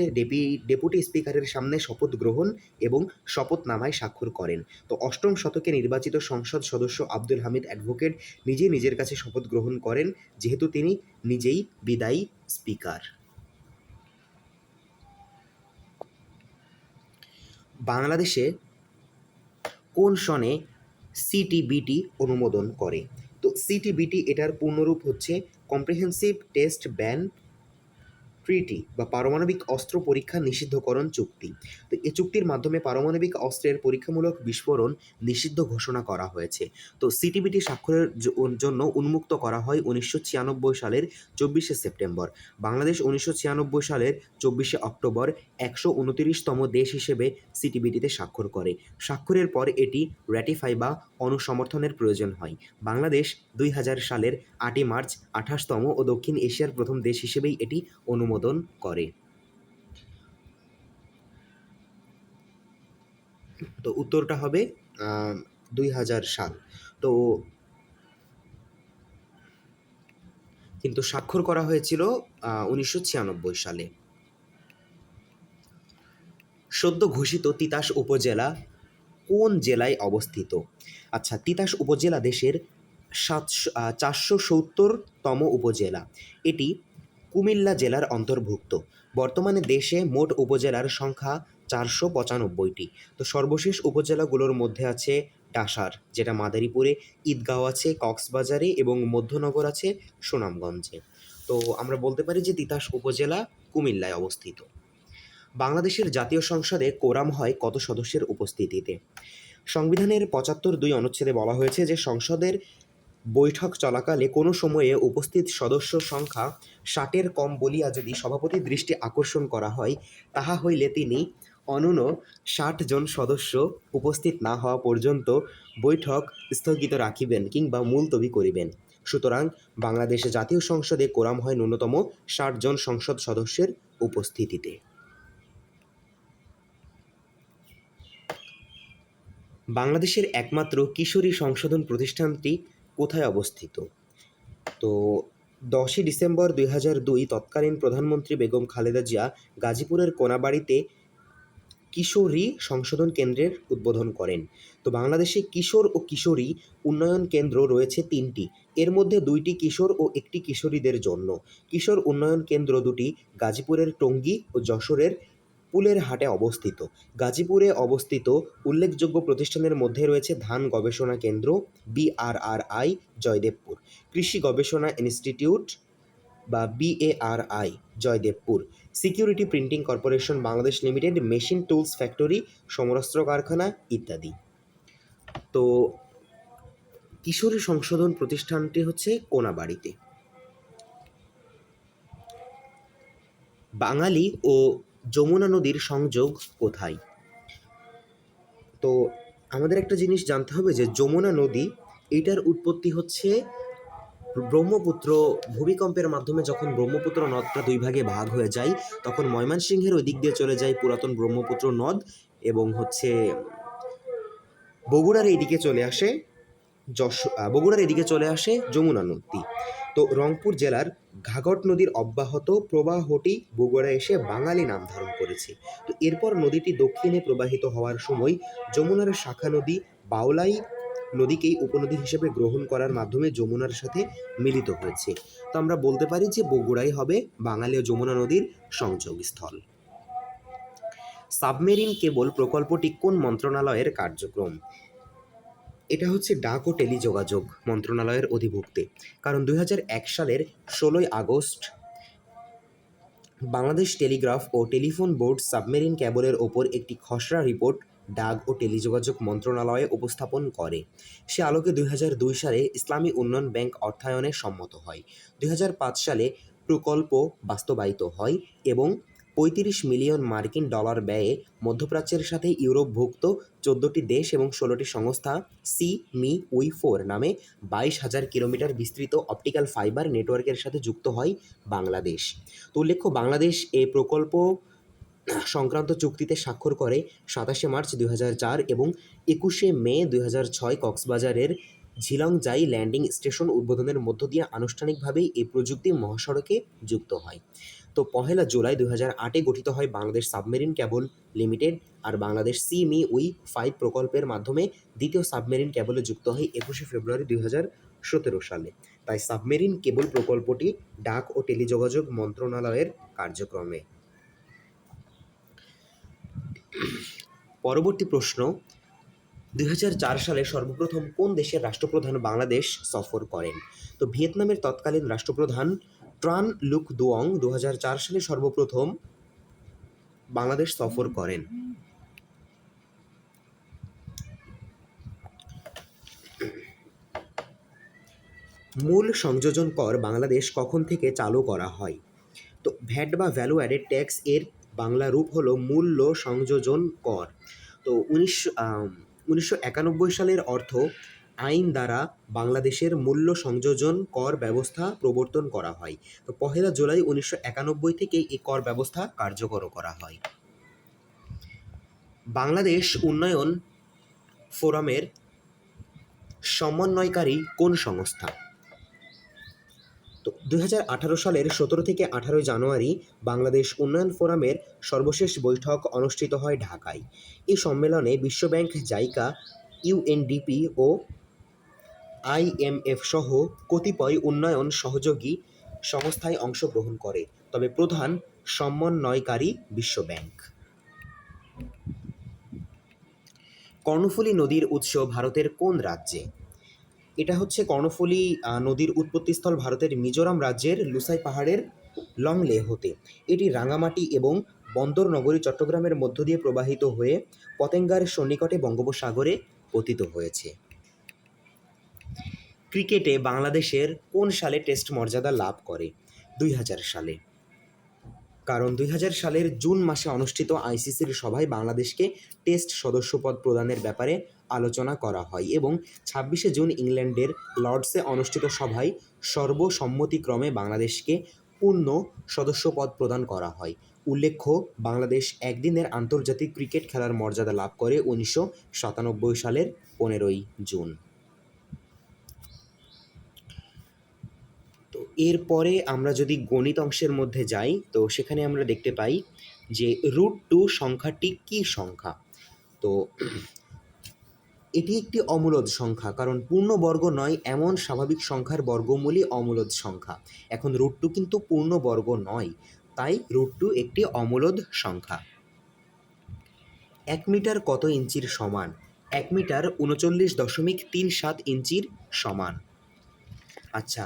ডেপুটি স্পিকারের সামনে শপথ গ্রহণ এবং শপথনামায় স্বাক্ষর করেন। তো 8ম শতকে নির্বাচিত সংসদ সদস্য আব্দুল হামিদ অ্যাডভোকেট নিজের কাছে শপথ গ্রহণ করেন, যেহেতু তিনি নিজেই বিদায়ী স্পিকার। বাংলাদেশে কোন সনে সিটিবিটি অনুমোদন করে? তো সিটিবিটি এটার পূর্ণরূপ হচ্ছে কম্প্রিহেন্সিভ টেস্ট ব্যান ট্রিটি বা পারমাণবিক অস্ত্র পরীক্ষা নিষিদ্ধকরণ চুক্তি। তো এই চুক্তির মাধ্যমে পারমাণবিক অস্ত্রের পরীক্ষামূলক বিস্ফোরণ নিষিদ্ধ ঘোষণা করা হয়েছে। তো সিটিবিটি স্বাক্ষরের জন্য উন্মুক্ত করা হয় 1996 সালের 24শে সেপ্টেম্বর। বাংলাদেশ 1996 সালের 24শে অক্টোবর 129তম দেশ হিসেবে সিটিবিটিতে স্বাক্ষর করে। স্বাক্ষরের পর এটি র্যাটিফাই বা অনুসমর্থনের প্রয়োজন হয়। বাংলাদেশ 2000 সালের 8ই মার্চ 28তম ও দক্ষিণ এশিয়ার প্রথম দেশ হিসেবেই এটি অনুমোদন করে। তো উত্তরটা হবে 2000 সাল। তো কিন্তু স্বাক্ষর করা হয়েছিল 1996 সালে। সদ্য ঘোষিত তিতাস উপজেলা কোন জেলায় অবস্থিত? আচ্ছা, তিতাস উপজেলা দেশের 470তম উপজেলা। এটি কুমিল্লা জেলার অন্তর্ভুক্ত। বর্তমানে দেশে মোট উপজেলার সংখ্যা 495টি। তো সর্বশেষ উপজেলাগুলোর মধ্যে আছে ডাসার, যেটা মাদারীপুরে, ঈদগাঁও আছে কক্সবাজারে এবং মধ্যনগর আছে সুনামগঞ্জে। তো আমরা বলতে পারি যে তিতাস উপজেলা কুমিল্লায় অবস্থিত। বাংলাদেশের জাতীয় সংসদে কোরাম হয় কত সদস্যের উপস্থিতিতে? সংবিধানের 75(2) অনুচ্ছেদে বলা হয়েছে যে সংসদের বৈঠক চলাকালে কোনো সময়ে উপস্থিত সদস্য সংখ্যা 60-এর কম বলিয়া যদি সভাপতির দৃষ্টি আকর্ষণ করা হয়, তাহা হইলে তিনি অনূন 60 জন সদস্য উপস্থিত না হওয়া পর্যন্ত বৈঠক স্থগিত রাখিবেন কিংবা মুলতবি করিবেন। সুতরাং বাংলাদেশ জাতীয় সংসদে কোরাম হয় ন্যূনতম 60 জন সংসদ সদস্যের উপস্থিতিতে। বাংলাদেশের একমাত্র কিশোরী সংশোধন প্রতিষ্ঠানটি কোথায় অবস্থিত? তো 10 ডিসেম্বর 2002 তৎকালীন প্রধানমন্ত্রী বেগম খালেদা জিয়া গাজীপুরের কোনাবাড়ীতে কিশোরী সংশোধন কেন্দ্রের উদ্বোধন করেন। তো বাংলাদেশে কিশোর ও কিশোরী উন্নয়ন কেন্দ্র রয়েছে 3টি। এর মধ্যে 2টি কিশোর ও 1টি কিশোরীদের জন্য। কিশোর উন্নয়ন কেন্দ্র দুটি গাজীপুরের টঙ্গী ও যশোরের পুলের হাটে অবস্থিত। গাজীপুরে অবস্থিত উল্লেখযোগ্য প্রতিষ্ঠানের মধ্যে রয়েছে ধান গবেষণা কেন্দ্র BRRI জয়দেবপুর, কৃষি গবেষণা ইনস্টিটিউট বা BARI Joydebpur, security printing corporation Bangladesh limited, machine tools factory, সমরাস্ত্র কারখানা ইত্যাদি। তো কিশোরী সংশোধন প্রতিষ্ঠানটি হচ্ছে কোনাবাড়ীতে। বাঙালি ও যমুনা নদীর সংযোগ কোথায়? তো আমাদের একটা জিনিস জানতে হবে যে যমুনা নদী এইটার উৎপত্তি হচ্ছে ব্রহ্মপুত্র ভূমিকম্পের মাধ্যমে। যখন ব্রহ্মপুত্র নদটা 2 ভাগে ভাগ হয়ে যায় তখন ময়মনসিংহের ওই দিক দিয়ে চলে যায় পুরাতন ব্রহ্মপুত্র নদ এবং হচ্ছে বগুড়ার এইদিকে চলে আসে বগুড়ার এদিকে চলে আসে যমুনা নদী। তো রংপুর জেলার ঘাঘট নদীর অব্যাহত প্রবাহটি বগুড়া এসে বাঙালি নাম ধারণ করেছে। তো এরপর নদীটি দক্ষিণে প্রবাহিত হওয়ার সময় যমুনার শাখা নদী বাওলাই নদীকেই উপনদী হিসেবে গ্রহণ করার মাধ্যমে যমুনার সাথে মিলিত হয়েছে। তো আমরা বলতে পারি যে বগুড়াই হবে বাঙালি ও যমুনা নদীর সংযোগস্থল। সাবমেরিন কেবল প্রকল্পটি কোন মন্ত্রণালয়ের কার্যক্রম? এটা হচ্ছে ডাক ও টেলিযোগাযোগ মন্ত্রণালয়ের অধিভুক্তে, কারণ ২০০১ সালের ১৬ই আগস্ট বাংলাদেশ টেলিগ্রাফ ও টেলিফোন বোর্ড সাবমেরিন ক্যাবলের ওপর একটি খসড়া রিপোর্ট ডাক ও টেলিযোগাযোগ মন্ত্রণালয়ে উপস্থাপন করে। সে আলোকে ২০০২ সালে ইসলামী উন্নয়ন ব্যাংক অর্থায়নে সম্মত হয়। ২০০৫ সালে প্রকল্প বাস্তবায়িত হয় এবং $৩৫ মিলিয়ন ব্যয়ে মধ্যপ্রাচ্যের সাথে ইউরোপভুক্ত ১৪টি দেশ এবং ১৬টি সংস্থা সি-মি-উই-4 নামে ২২,০০০ কিলোমিটার বিস্তৃত অপটিক্যাল ফাইবার নেটওয়ার্কের সাথে যুক্ত হয় বাংলাদেশ। তো উল্লেখ্য, বাংলাদেশ এই প্রকল্প সংক্রান্ত চুক্তিতে স্বাক্ষর করে ২৭শে মার্চ ২০০৪ এবং ২১শে মে ২০০৬ কক্সবাজারের ঝিলংজাই ল্যান্ডিং স্টেশন উদ্বোধনের মধ্য দিয়ে আনুষ্ঠানিকভাবেই এই প্রযুক্তি মহাসড়কে যুক্ত হয়। তো ১লা জুলাই ২০০৮-এ গঠিত হয় বাংলাদেশ সাবমেরিন ক্যাবল লিমিটেড, আর বাংলাদেশ সি-মি-উই-5 প্রকল্পের মাধ্যমে দ্বিতীয় সাবমেরিন ক্যাবলে যুক্ত হয় ২১শে ফেব্রুয়ারি ২০১৭ সালে। তাই সাবমেরিন কেবল প্রকল্পটি ডাক ও টেলিযোগাযোগ মন্ত্রণালয়ের কার্যক্রমে। পরবর্তী প্রশ্ন, ২০০৪ সালে সর্বপ্রথম কোন দেশের রাষ্ট্রপ্রধান বাংলাদেশ সফর করেন? তো ভিয়েতনামের তৎকালীন রাষ্ট্রপ্রধান ট্রান লুক দুয়ং ২০০৪ সালে সর্বপ্রথম বাংলাদেশ সফর করেন। মূল সংযোজন কর বাংলাদেশ কখন থেকে চালু করা হয়? তো ভ্যাট বা ভ্যালু অ্যাডেড ট্যাক্স এর বাংলা রূপ হলো মূল্য সংযোজন কর। তো ১৯৯১ সালের অর্থ আইন দ্বারা বাংলাদেশের মূল্য সংযোজন কর ব্যবস্থা প্রবর্তন করা হয়। তো ১লা জুলাই ১৯৯১ থেকে এই কর ব্যবস্থা কার্যকর করা হয়। বাংলাদেশ উন্নয়ন ফোরামের সমন্বয়কারী কোন সংস্থা? তো ২০১৮ সালের ১৭ থেকে ১৮ জানুয়ারি বাংলাদেশ উন্নয়ন ফোরামের সর্বশেষ বৈঠক অনুষ্ঠিত হয় ঢাকায়। এই সম্মেলনে বিশ্বব্যাংক, জাইকা, ইউএনডিপি ও আইএমএফ সহ কতিপয় উন্নয়ন সহযোগী সংস্থায় অংশগ্রহণ করে, তবে প্রধান সমন্বয়কারী বিশ্বব্যাংক। কর্ণফুলী নদীর উৎস ভারতের কোন রাজ্যে? এটা হচ্ছে কর্ণফুলী নদীর উৎপত্তিস্থল ভারতের মিজোরাম রাজ্যের লুসাই পাহাড়ের লংলে হতে। এটি রাঙামাটি এবং বন্দর নগরী চট্টগ্রামের মধ্য দিয়ে প্রবাহিত হয়ে পতেঙ্গার সন্নিকটে বঙ্গোপসাগরে পতিত হয়েছে। ক্রিকেটে বাংলাদেশের কোন সালে টেস্ট মর্যাদা লাভ করে? ২০০০ সালে, কারণ ২০০০ সালের জুন মাসে অনুষ্ঠিত আইসিসির সভায় বাংলাদেশকে টেস্ট সদস্যপদ প্রদানের ব্যাপারে আলোচনা করা হয় এবং ২৬শে জুন ইংল্যান্ডের লর্ডসে অনুষ্ঠিত সভায় সর্বসম্মতিক্রমে বাংলাদেশকে পূর্ণ সদস্যপদ প্রদান করা হয়। উল্লেখ্য, বাংলাদেশ একদিনের আন্তর্জাতিক ক্রিকেট খেলার মর্যাদা লাভ করে ১৯৯৭ সালের ১৫ই জুন। তো এরপরে আমরা যদি গণিত অংশের মধ্যে যাই, তো সেখানে আমরা দেখতে পাই যে √2 সংখ্যাটি কী সংখ্যা? তো এটি একটি অমূলদ সংখ্যা, কারণ পূর্ণবর্গ নয় এমন স্বাভাবিক সংখ্যার বর্গমূলই অমূলদ সংখ্যা। এখন √2 কিন্তু পূর্ণবর্গ নয়, তাই √2 একটি অমূলদ সংখ্যা। ১ মিটার কত ইঞ্চির সমান? ১ মিটার ৩৯.৩৭ ইঞ্চির সমান। আচ্ছা,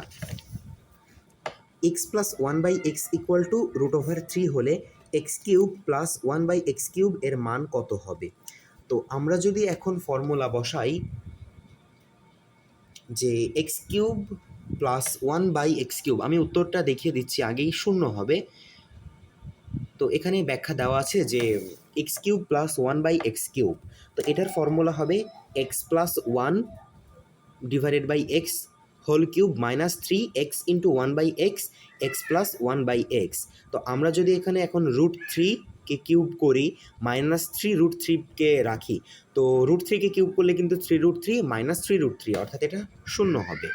x+1/x = √3 হলে x³ + 1/x³ এর মান কত হবে? তো আমরা যদি এখন ফর্মুলা বসাই যে x³ + 1/x³, আমি উত্তরটা দেখিয়ে দিচ্ছি, আগেই শূন্য হবে। তো এখানে ব্যাখ্যা দেওয়া আছে যে x³ + 1/x³, তো এটার ফর্মুলা হবে x + 1 / x whole cube minus 3x × 1/x x + 1/x। তো আমরা যদি এখানে এখন √3-কে কিউব করি, -3√3-কে রাখি, তো √3-কে কিউব করলে কিন্তু 3√3 - 3√3, অর্থাৎ এটা শূন্য হবে।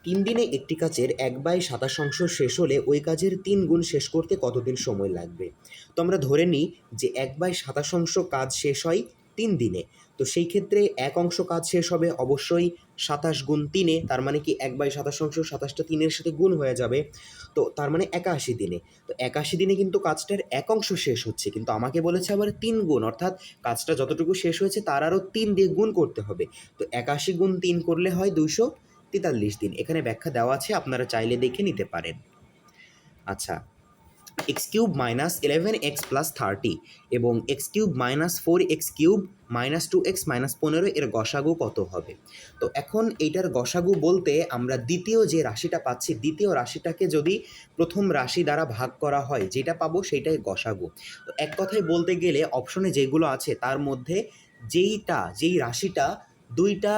৩ দিনে একটি কাজের 1/27 শেষ হলে ওই কাজের 3 গুণ শেষ করতে কতদিন সময় লাগবে? তো আমরা ধরে নিই যে 1/27 কাজ শেষ হয় 3 দিনে। তো তো সেই ক্ষেত্রে এক অংশ কাজ শেষ হবে অবশ্যই 27 গুণ 3-এ, তার মানে কি 1/27 অংশ 27টা 3-এর সাথে গুণ হয়ে যাবে, তো তার মানে 81 দিনে। তো 81 দিনে কিন্তু কাজটার এক অংশ শেষ হচ্ছে, কিন্তু আমাকে বলেছে আবার 3 গুণ, অর্থাৎ কাজটা যতটুকু শেষ হয়েছে তার আরও 3 দিয়ে গুণ করতে হবে। তো 81 গুণ 3 করলে হয় 243 দিন। এখানে ব্যাখ্যা দেওয়া আছে, আপনারা চাইলে দেখে নিতে পারেন। আচ্ছা, x cube minus 11x plus 30 এবং x cube minus 4x cube minus 2x minus 15 এর গসাগু কত হবে? তো এখন এইটার গসাগু বলতে আমরা দ্বিতীয় যে রাশিটা পাচ্ছি, দ্বিতীয় রাশিটাকে যদি প্রথম রাশি দ্বারা ভাগ করা হয় যেটা পাবো সেটাই গসাগু। তো এক কথায় বলতে গেলে অপশনে যেগুলো আছে তার মধ্যে যেই রাশিটা দুইটা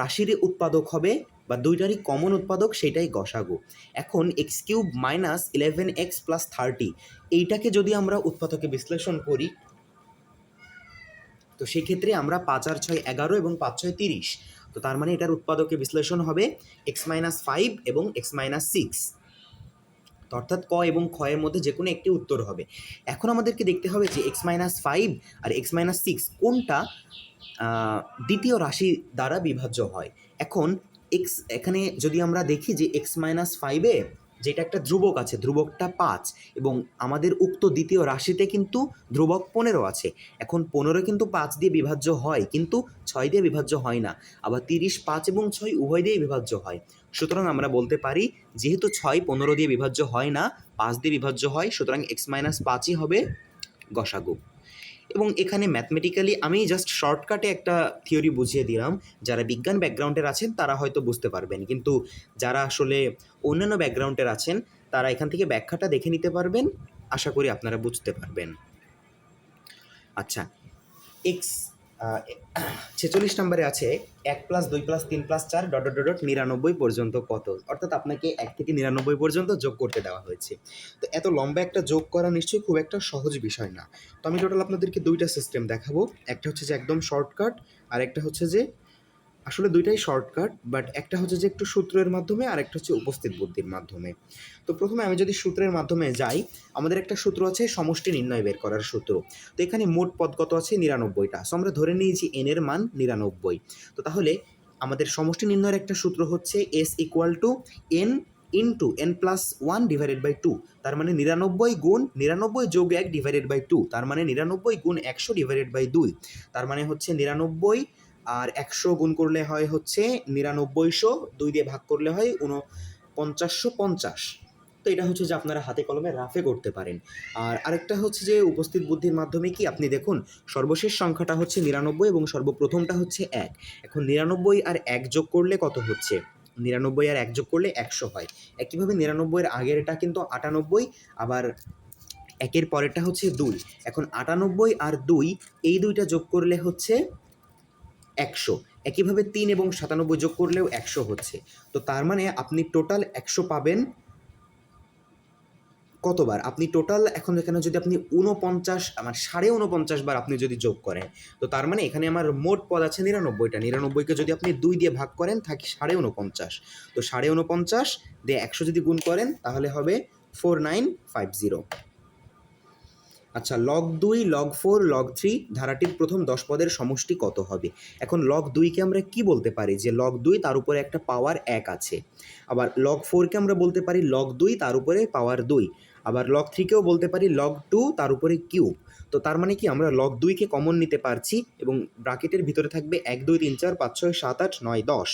রাশির উৎপাদক হবে বা দুইটারই কমন উৎপাদক সেটাই গসাগু। এখন x cube minus 11x plus 30 এইটাকে যদি আমরা উৎপাদকে বিশ্লেষণ করি, তো সেই ক্ষেত্রে আমরা 5 আর 6 11 এবং 5 6 30, তো তার মানে এটার উৎপাদকে বিশ্লেষণ হবে এক্স মাইনাস 5 এবং এক্স মাইনাস 6, অর্থাৎ ক এবং খ এর মধ্যে যে কোনো একটি উত্তর হবে। এখন আমাদেরকে দেখতে হবে যে এক্স মাইনাস 5 আর এক্স মাইনাস 6 কোনটা দ্বিতীয় রাশি দ্বারা বিভাজ্য হয়। এখন এখানে যদি আমরা দেখি যে এক্স মাইনাস 5-এ যেটা একটা ধ্রুবক আছে, ধ্রুবকটা 5, এবং আমাদের উক্ত দ্বিতীয় রাশিতে কিন্তু ধ্রুবক 15 আছে। এখন 15 কিন্তু 5 দিয়ে বিভাজ্য হয়, কিন্তু 6 দিয়ে বিভাজ্য হয় না। আবার 30 5 এবং 6 উভয় দিয়ে বিভাজ্য হয়। সুতরাং আমরা বলতে পারি যেহেতু 6 15 দিয়ে বিভাজ্য হয় না, 5 দিয়ে বিভাজ্য হয়, সুতরাং এক্স মাইনাস 5ই হবে গসাগু। এবং এখানে ম্যাথমেটিক্যালি আমি জাস্ট শর্টকাটে একটা থিওরি বুঝিয়ে দিলাম, যারা বিজ্ঞান ব্যাকগ্রাউন্ডের আছেন তারা হয়তো বুঝতে পারবেন, কিন্তু যারা আসলে অন্যান্য ব্যাকগ্রাউন্ডের আছেন তারা এখান থেকে ব্যাখ্যাটা দেখে নিতে পারবেন, আশা করি আপনারা বুঝতে পারবেন। আচ্ছা, এক্স 46 নম্বরে আছে 1 plus 2 plus 3 plus 4 dot dot dot 99 পর্যন্ত কত, অর্থাৎ আপনাকে 1 থেকে 99 পর্যন্ত যোগ করতে দেওয়া হয়েছে। তো এত লম্বা একটা যোগ করা নিশ্চয়ই খুব একটা সহজ বিষয় না। তো আমি টোটাল আপনাদেরকে দুইটা সিস্টেম দেখাবো, একটা হচ্ছে যে একদম শর্টকাট, আর একটা হচ্ছে যে আসলে দুইটাই শর্টকাট, বাট একটা হচ্ছে যে একটু সূত্রের মাধ্যমে আর একটা হচ্ছে উপস্থিত বুদ্ধির মাধ্যমে। তো প্রথমে আমি যদি সূত্রের মাধ্যমে যাই, আমাদের একটা সূত্র আছে সমষ্টি নির্ণয় বের করার সূত্র। তো এখানে মোট পদ কত আছে 99টা, সো আমরা ধরে নিই যে এন এর মান 99। তো তাহলে আমাদের সমষ্টি নির্ণয়ের একটা সূত্র হচ্ছে S equal to N into N plus 1 divided by 2, তার মানে 99 গুণ 99 যোগ 1 ডিভাইডেড বাই 2, তার মানে 99 গুণ 100 ডিভাইডেড বাই 2, তার মানে হচ্ছে 99 আর 100 গুণ করলে হয় হচ্ছে 9900, 2 দিয়ে ভাগ করলে হয় 4950। তো এটা হচ্ছে যে আপনারা হাতে কলমে রাফে করতে পারেন। আর আরেকটা হচ্ছে যে উপস্থিত বুদ্ধির মাধ্যমে কি, আপনি দেখুন সর্বশেষ সংখ্যাটা হচ্ছে 99 এবং সর্বপ্রথমটা হচ্ছে 1। এখন 99 আর 1 যোগ করলে কত হচ্ছে, 99 আর 1 যোগ করলে 100 হয়। একইভাবে 99 এর আগেরটা কিন্তু 98, আবার একের পরেরটা হচ্ছে 2। এখন 98 আর 2 এই দুইটা যোগ করলে হচ্ছে 100। একইভাবে 3 এবং 97 যোগ করলেও 100 হচ্ছে। তো তার মানে আপনি টোটাল 100 পাবেন কতবার, আপনি টোটাল এখন এখানে যদি আপনি 49 আমার 49.5 বার আপনি যদি যোগ করেন, তো তার মানে এখানে আমার মোট পদ আছে 99টা, 99কে যদি আপনি 2 দিয়ে ভাগ করেন থাকে 49.5, তো 49.5 দিয়ে 100 যদি গুণ করেন তাহলে হবে 4950। আচ্ছা, লগ 2, লগ 4, লগ 3 ধারাটির প্রথম 10 পদের সমষ্টি কত হবে? এখন লগ 2কে আমরা কি বলতে পারি যে লগ 2 তার উপরে একটা পাওয়ার 1 আছে। আবার লগ 4কে আমরা বলতে পারি লগ 2 তার উপরে পাওয়ার 2। আবার লগ 3কেও বলতে পারি লগ 2 তার উপরে কিউব। তো তার মানে কি আমরা লগ 2কে কমন নিতে পারছি এবং ব্র্যাকেটের ভিতরে থাকবে 1 2 3 4 5 6 7 8 9 10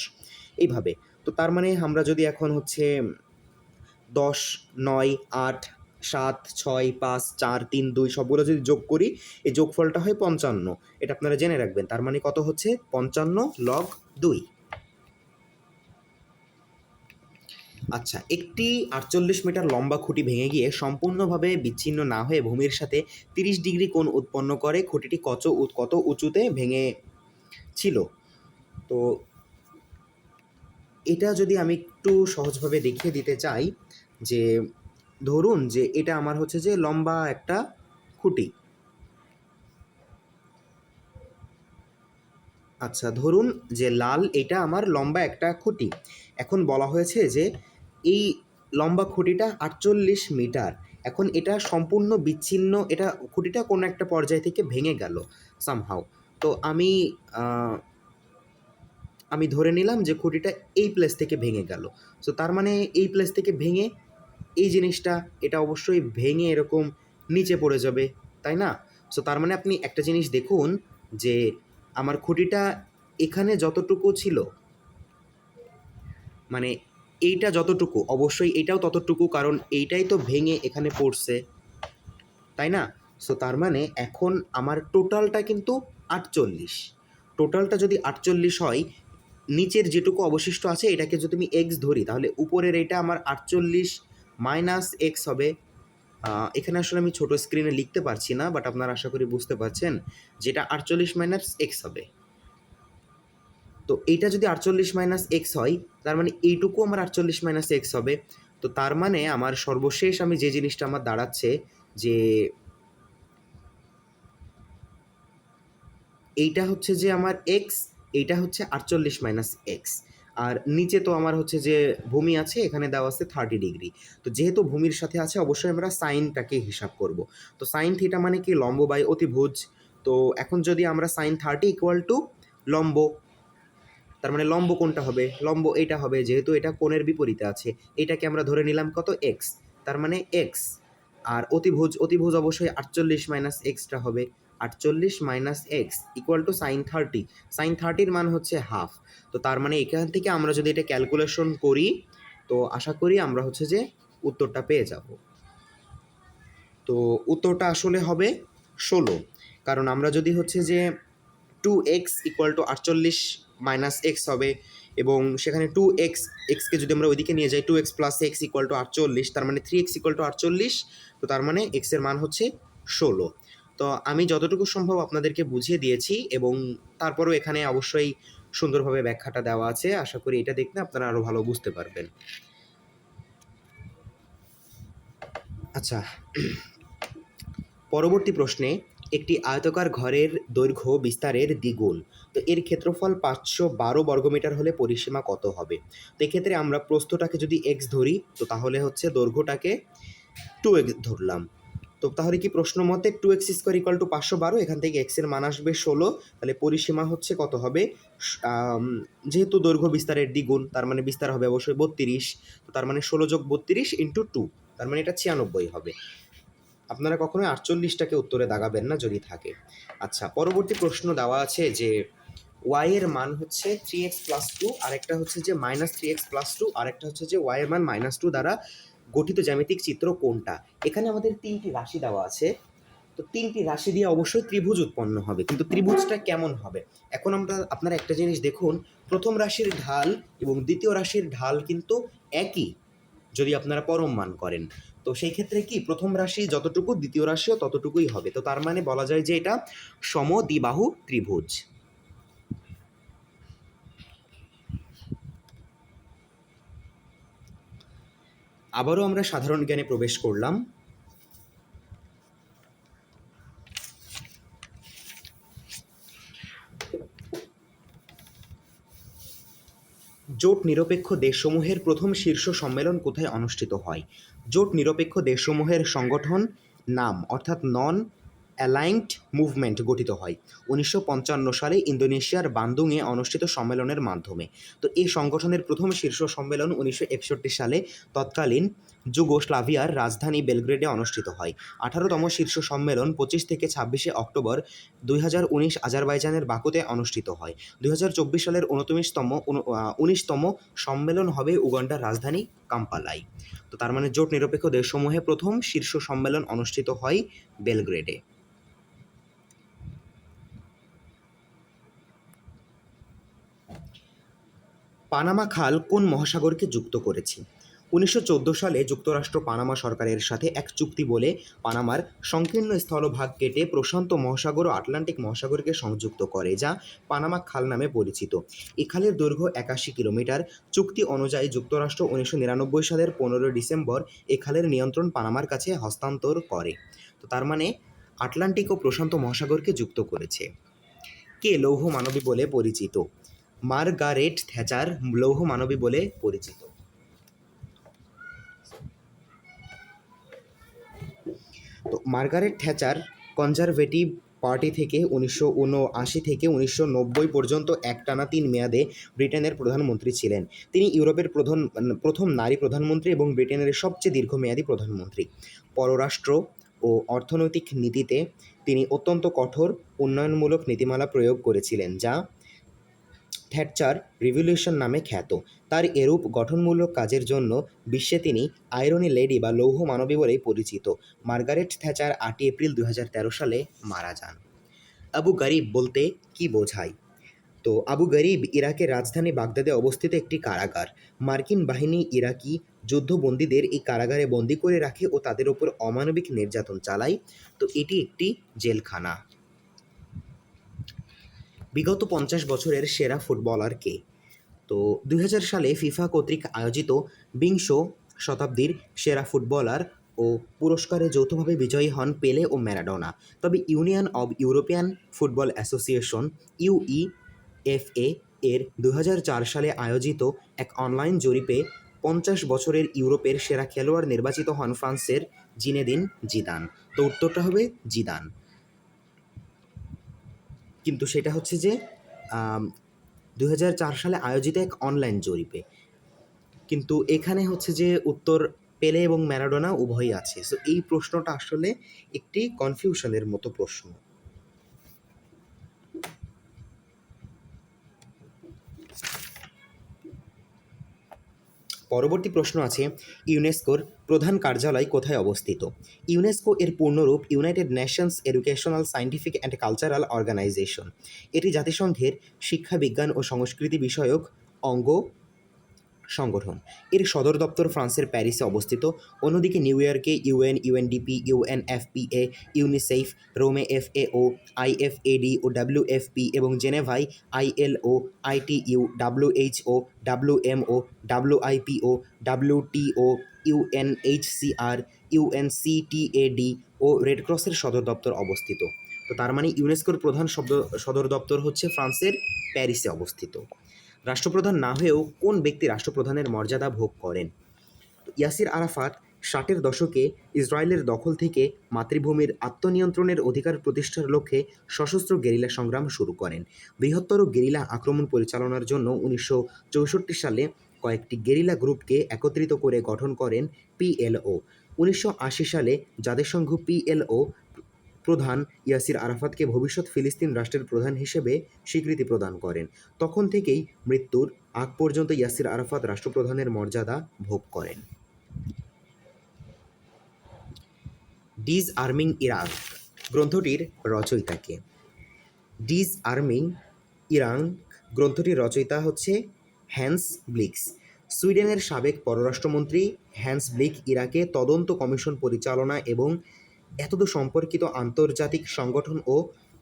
এইভাবে। তো তার মানে আমরা যদি এখন হচ্ছে 10 9 8 7 6 5 4 3 2 সবগুলো যদি যোগ করি, এই যোগফলটা হয় 55। এটা আপনারা জেনে রাখবেন, তার মানে কত হচ্ছে 55 লগ 2। আচ্ছা, একটি 48 মিটার লম্বা খুঁটি ভেঙে গিয়ে সম্পূর্ণভাবে বিচ্ছিন্ন না হয়ে ভূমির সাথে 30 ডিগ্রি কোণ উৎপন্ন করে, খুঁটিটি কত উঁচুতে ভেঙে ছিল? তো এটা যদি আমি একটু সহজভাবে দেখিয়ে দিতে চাই, যে ধরুন যে এটা আমার হচ্ছে যে লম্বা একটা খুঁটি। আচ্ছা, ধরুন যে লাল এটা আমার লম্বা একটা খুঁটি। এখন বলা হয়েছে যে এই লম্বা খুঁটিটা 48 মিটার। এখন এটা সম্পূর্ণ বিচ্ছিন্ন, এটা খুঁটিটা কোনো একটা পর্যায় থেকে ভেঙে গেল সামহাউ। তো আমি ধরে নিলাম যে খুঁটিটা এই প্লেস থেকে ভেঙে গেল। সো তার মানে এই প্লেস থেকে ভেঙে এই জিনিসটা এটা অবশ্যই ভেঙে এরকম নিচে পড়ে যাবে, তাই না? সো তার মানে আপনি একটা জিনিস দেখুন যে আমার খুঁটিটা এখানে যতটুকু ছিল, মানে এইটা যতটুকু অবশ্যই এটাও ততটুকু, কারণ এইটাই তো ভেঙে এখানে পড়ছে, তাই না? সো তার মানে এখন আমার টোটালটা কিন্তু 48। টোটালটা যদি 48 হয়, নিচের যেটুকু অবশিষ্ট আছে এটাকে যদি আমি এক্স ধরি, তাহলে উপরের এটা আমার 48 মাইনাস এক্স হবে। এখানে আসলে আমি ছোট স্ক্রিনে লিখতে পারছি না, বাট আপনারা আশা করি বুঝতে পারছেন যেটা 48 মাইনাস এক্স হবে। তো এইটা যদি 48 মাইনাস এক্স হয়, তার মানে এইটুকু আমার 48 মাইনাস এক্স হবে। তো তার মানে আমার সর্বশেষ আমি যে জিনিসটা আমার দাঁড়াচ্ছে যে এইটা হচ্ছে যে আমার এক্স, এইটা হচ্ছে 48 মাইনাস এক্স। আর নিচে তো আমার হচ্ছে যে ভূমি আছে, এখানে দেওয়া আছে 30°। তো যেহেতু ভূমির সাথে আছে অবশ্যই আমরা সাইনটাকে হিসাব করব। তো সাইন থিটা মানে কি? লম্ব বাই অতিভুজ। তো এখন যদি আমরা সাইন 30 ইকুয়াল টু লম্ব, তার মানে লম্ব কোনটা হবে? লম্ব এটা হবে, যেহেতু এটা কোণের বিপরীতে আছে। এটাকে আমরা ধরে নিলাম কত? এক্স। তার মানে এক্স। আর অতিভুজ অবশ্যই 48 মাইনাস এক্সটা হবে। 48 minus x equal to sine 30। Sine 30-র মান হচ্ছে হাফ। তো তার মানে এখান থেকে আমরা যদি এটা ক্যালকুলেশন করি, তো আশা করি আমরা হচ্ছে যে উত্তরটা পেয়ে যাব। তো উত্তরটা আসলে হবে 16। কারণ আমরা যদি হচ্ছে যে 2x equal to 48 minus x হবে, এবং সেখানে 2x, এক্সকে যদি আমরা ওইদিকে নিয়ে যাই 2x plus x equal two 48, তার মানে 3x ইকুয়াল টু 48। তো তার মানে এক্সের মান হচ্ছে 16। তো আমি যতটুকু সম্ভব আপনাদেরকে বুঝিয়ে দিয়েছি, এবং তারপরেও এখানে অবশ্যই সুন্দরভাবে ব্যাখ্যাটা দেওয়া আছে। আশা করি এটা দেখলে আপনারা আরও ভালো বুঝতে পারবেন। আচ্ছা, পরবর্তী প্রশ্নে, একটি আয়তাকার ঘরের দৈর্ঘ্য বিস্তারের দ্বিগুণ। তো এর ক্ষেত্রফল 512 বর্গমিটার হলে পরিসীমা কত হবে? তো এক্ষেত্রে আমরা প্রস্থটাকে যদি এক্স ধরি, তো তাহলে হচ্ছে দৈর্ঘ্যটাকে 2x ধরলাম। তো তাহলে কি প্রশ্ন মতে 2x স্কোয়ার ইকুয়াল টু 512, এখান থেকে এক্সের মান আসবে 16। তাহলে পরিসীমা হচ্ছে কত হবে? যেহেতু দৈর্ঘ্য বিস্তারের দ্বিগুণ, তার মানে বিস্তার হবে অবশ্যই 32। তো তার মানে 16 যোগ 32 ইন্টু 2, তার মানে এটা 96 হবে। আপনারা কখনোই 48টাকে উত্তরে দাগাবেন না যদি থাকে। আচ্ছা, পরবর্তী প্রশ্ন দেওয়া আছে যে ওয়াই এর মান হচ্ছে 3x প্লাস 2, আরেকটা হচ্ছে যে মাইনাস 3x প্লাস 2, আরেকটা হচ্ছে যে ওয়াই এর মান -2 দ্বারা গঠিত জ্যামিতিক চিত্র কোনটা? এখানে আমাদের 3টি রাশি দেওয়া আছে। তো 3টি রাশি দিয়ে অবশ্যই ত্রিভুজ উৎপন্ন হবে, কিন্তু ত্রিভুজটা কেমন হবে? এখন আপনারা একটা জিনিস দেখুন, প্রথম রাশির ঢাল এবং দ্বিতীয় রাশির ঢাল কিন্তু একই যদি আপনারা পরম মান করেন। তো সেই ক্ষেত্রে কি প্রথম রাশি যতটুকু দ্বিতীয় রাশিও ততটুকুই হবে। তো তার মানে বলা যায় যে এটা সমদ্বিবাহু ত্রিভুজ। আবারও আমরা সাধারণ জ্ঞানে প্রবেশ করলাম। জোট নিরপেক্ষ দেশসমূহের প্রথম শীর্ষ সম্মেলন কোথায় অনুষ্ঠিত হয়? জোট নিরপেক্ষ দেশসমূহের সংগঠন নাম অর্থাৎ নন অ্যালাইনড মুভমেন্ট গঠিত হয় 1955 সালে ইন্দোনেশিয়ার বান্দুংয়ে অনুষ্ঠিত সম্মেলনের মাধ্যমে। তো এই সংগঠনের প্রথম শীর্ষ সম্মেলন 1961 সালে তৎকালীন যুগোস্লাভিয়ার রাজধানী বেলগ্রেডে অনুষ্ঠিত হয়। 18তম শীর্ষ সম্মেলন 25 থেকে 26 অক্টোবর 2019 আজারবাইজানের বাকুতে অনুষ্ঠিত হয়। 2024 সালের 19তম সম্মেলন হবে উগান্ডার রাজধানী কাম্পালায়। তো তার মানে জোট নিরপেক্ষ দেশসমূহে প্রথম শীর্ষ সম্মেলন অনুষ্ঠিত হয় বেলগ্রেডে। পানামা খাল কোন মহাসাগরকে যুক্ত করেছে? 1914 সালে যুক্তরাষ্ট্র পানামা সরকারের সাথে এক চুক্তি বলে পানামার সংকীর্ণ স্থলভাগ কেটে প্রশান্ত মহাসাগর ও আটলান্টিক মহাসাগরকে সংযুক্ত করে, যা পানামা খাল নামে পরিচিত। এই খালের দৈর্ঘ্য 81 কিলোমিটার। চুক্তি অনুযায়ী যুক্তরাষ্ট্র 1999 সালের 15 ডিসেম্বর এই খালের নিয়ন্ত্রণ পানামার কাছে হস্তান্তর করে। তো তার মানে আটলান্টিক ও প্রশান্ত মহাসাগরকে যুক্ত করেছে। কে লৌহ মানবী বলে পরিচিত? মার্গারেট থ্যাচার লৌহ মানবী বলে পরিচিত। তো মার্গারেট থ্যাচার কনজারভেটিভ পার্টি থেকে 1979 থেকে 1990 পর্যন্ত একটানা 3 মেয়াদে ব্রিটেনের প্রধানমন্ত্রী ছিলেন। তিনি ইউরোপের প্রথম নারী প্রধানমন্ত্রী এবং ব্রিটেনের সবচেয়ে দীর্ঘমেয়াদী প্রধানমন্ত্রী। পররাষ্ট্র ও অর্থনৈতিক নীতিতে তিনি অত্যন্ত কঠোর উন্নয়নমূলক নীতিমালা প্রয়োগ করেছিলেন, যা থ্যাটচার রিভলিউশন নামে খ্যাত। তার এরূপ গঠনমূলক কাজের জন্য বিশ্বে তিনি আয়রনি লেডি বা লৌহ মানবী বলেই পরিচিত। মার্গারেট থ্যাচার 8 এপ্রিল 2013 সালে মারা যান। আবু গারিব বলতে কি বোঝায়? তো আবু গারিব ইরাকের রাজধানী বাগদাদে অবস্থিত একটি কারাগার। মার্কিন বাহিনী ইরাকি যুদ্ধবন্দীদের এই কারাগারে বন্দী করে রাখে ও তাদের ওপর অমানবিক নির্যাতন চালায়। তো এটি একটি জেলখানা। বিগত 50 বছরের সেরা ফুটবলার কে? তো 2000 সালে ফিফা কর্তৃক আয়োজিত বিংশ শতাব্দীর সেরা ফুটবলার ও পুরস্কারে যৌথভাবে বিজয়ী হন পেলে ও ম্যারাডোনা। তবে union of European football association UEFA এর 2004 সালে আয়োজিত এক অনলাইন জরিপে 50 বছরের ইউরোপের সেরা খেলোয়াড় নির্বাচিত হন ফ্রান্সের জিনেদিন জিদান। তো উত্তরটা হবে জিদান। কিন্তু সেটা হচ্ছে যে 2004 সালে আয়োজিত এক অনলাইন জরিপে। কিন্তু এখানে হচ্ছে যে উত্তর পেলে এবং ম্যারাডোনা উভয়ই আছে। সো এই প্রশ্নটা আসলে একটি কনফিউশনের মতো প্রশ্ন। পরবর্তী প্রশ্ন আছে, ইউনেস্কোর প্রধান কার্যালয় কোথায় অবস্থিত? ইউনেস্কো এর পূর্ণরূপ United Nations educational, scientific and cultural organization. এটি জাতিসংঘের শিক্ষা, বিজ্ঞান ও সংস্কৃতি বিষয়ক অঙ্গ সংগঠন। এর সদর দপ্তর ফ্রান্সের প্যারিসে অবস্থিত। অন্যদিকে নিউ ইয়র্কে ইউএন, ইউএনডিপি, ইউএনএফপিএ, ইউনিসেফ, রোমে এফএও, আইএফএডি ও ডাব্লিউএফপি এবং জেনেভায় ILO, ITU, WHO, WMO, WIPO, WTO, UNHCR, UNCTAD ও রেড ক্রসের সদর দপ্তর অবস্থিত। তো তার মানে ইউনেস্কোর প্রধান সদর দপ্তর হচ্ছে ফ্রান্সের প্যারিসে অবস্থিত। রাষ্ট্রপ্রধান না হয়েও কোন ব্যক্তি রাষ্ট্রপ্রধানের মর্যাদা ভোগ করেন? ইয়াসির আরাফাত 60-এর দশকে ইসরায়েলের দখল থেকে মাতৃভূমির আত্মনিয়ন্ত্রণের অধিকার প্রতিষ্ঠার লক্ষ্যে সশস্ত্র গেরিলা সংগ্রাম শুরু করেন। বৃহত্তর গেরিলা আক্রমণ পরিচালনার জন্য 1964 সালে কয়েকটি গেরিলা গ্রুপকে একত্রিত করে গঠন করেন পিএলও। 1980 সালে জাতিসংঘ পিএলও প্রধান ইয়াসির আরাফাতকে ভবিষ্যৎ ফিলিস্তিন রাষ্ট্রের প্রধান হিসেবে স্বীকৃতি প্রদান করেন। তখন থেকেই মৃত্যুর আগ পর্যন্ত ইয়াসির আরাফাত রাষ্ট্রপ্রধানের মর্যাদা ভোগ করেন। ডিজ আর্মিং ইরাক গ্রন্থটির রচয়িতা কে? ডিজ আর্মিং ইরাক গ্রন্থটির রচয়িতা হচ্ছে হ্যান্স ব্লিক্স। সুইডেনের সাবেক পররাষ্ট্রমন্ত্রী হ্যান্স ব্লিক ইরাকে তদন্ত কমিশন পরিচালনা এবং এতদ সম্পর্কিত আন্তর্জাতিক সংগঠন ও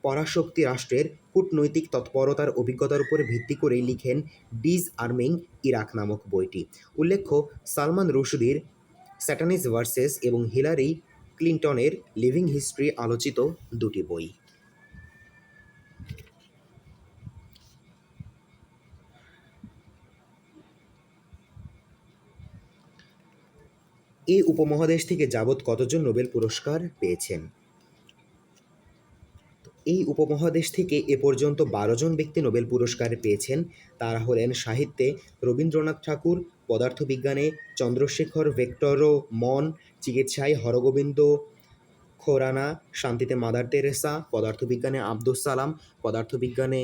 পরাশক্তি রাষ্ট্রের কূটনৈতিক তৎপরতার অভিজ্ঞতার উপর ভিত্তি করেই লিখেন ডিজ আর্মিং ইরাক নামক বইটি। উল্লেখ্য, সালমান রুশদির স্যাটানিস ভার্সেস এবং হিলারি ক্লিন্টনের লিভিং হিস্ট্রি আলোচিত দুটি বই। এই উপমহাদেশ থেকে যাবৎ কতজন নোবেল পুরস্কার পেয়েছেন? এই উপমহাদেশ থেকে এ পর্যন্ত 12 জন ব্যক্তি নোবেল পুরস্কার পেয়েছেন। তারা হলেন সাহিত্যে রবীন্দ্রনাথ ঠাকুর, পদার্থবিজ্ঞানে চন্দ্রশেখর ভেক্টরো মন, চিকিৎসায় হরগোবিন্দ খোরানা, শান্তিতে মাদার তেরেসা, পদার্থবিজ্ঞানে আব্দুস সালাম, পদার্থবিজ্ঞানে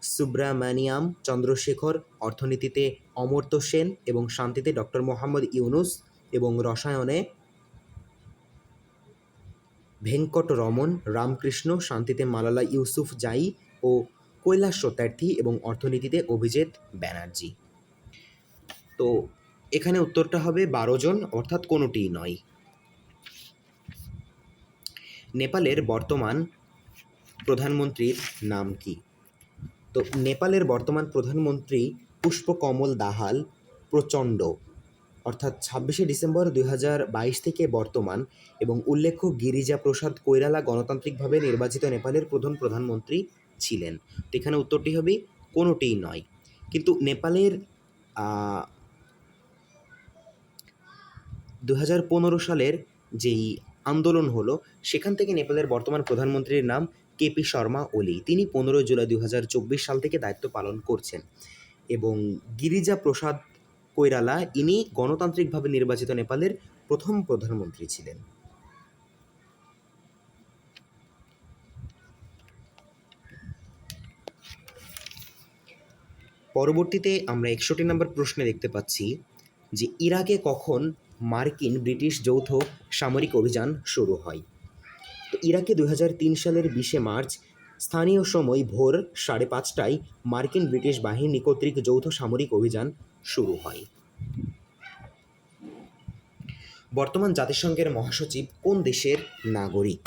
সুব্রামানিয়াম চন্দ্রশেখর, অর্থনীতিতে অমর্ত্য সেন এবং শান্তিতে ডক্টর মোহাম্মদ ইউনুস এবং রসায়নে ভেঙ্কটরমন রামকৃষ্ণ, শান্তিতে মালালা ইউসুফ জাই ও কৈলাস সত্যার্থী এবং অর্থনীতিতে অভিজিৎ ব্যানার্জি। তো এখানে উত্তরটা হবে 12 জন, অর্থাৎ কোনোটিই নয়। নেপালের বর্তমান প্রধানমন্ত্রীর নাম কি? তো নেপালের বর্তমান প্রধানমন্ত্রী পুষ্পকমল দাহাল প্রচণ্ড, অর্থাৎ 26শে ডিসেম্বর 2022 থেকে বর্তমান। এবং উল্লেখ্য, গিরিজা প্রসাদ কৈরালা গণতান্ত্রিকভাবে নির্বাচিত নেপালের প্রথম প্রধানমন্ত্রী ছিলেন। তো এখানে উত্তরটি হবে কোনোটিই নয়। কিন্তু নেপালের 2015 সালের যেই আন্দোলন হলো, সেখান থেকে নেপালের বর্তমান প্রধানমন্ত্রীর নাম কেপি শর্মা ওলি, তিনি 15 জুলাই 2024 সাল থেকে দায়িত্ব পালন করছেন। এবং গিরিজা প্রসাদ কৈরালা, ইনি গণতান্ত্রিকভাবে নির্বাচিত নেপালের প্রথম প্রধানমন্ত্রী ছিলেন। পরবর্তীতে আমরা 61 নম্বর প্রশ্নে দেখতে পাচ্ছি যে ইরাকে কখন মার্কিন ব্রিটিশ যৌথ সামরিক অভিযান শুরু হয়। তো ইরাকে 2003 সালের 20 মার্চ স্থানীয় সময় ভোর 5:30টায় মার্কিন ব্রিটিশ বাহিনী কর্তৃক যৌথ সামরিক অভিযান শুরু হয়। বর্তমান জাতিসংঘের মহাসচিব কোন দেশের নাগরিক?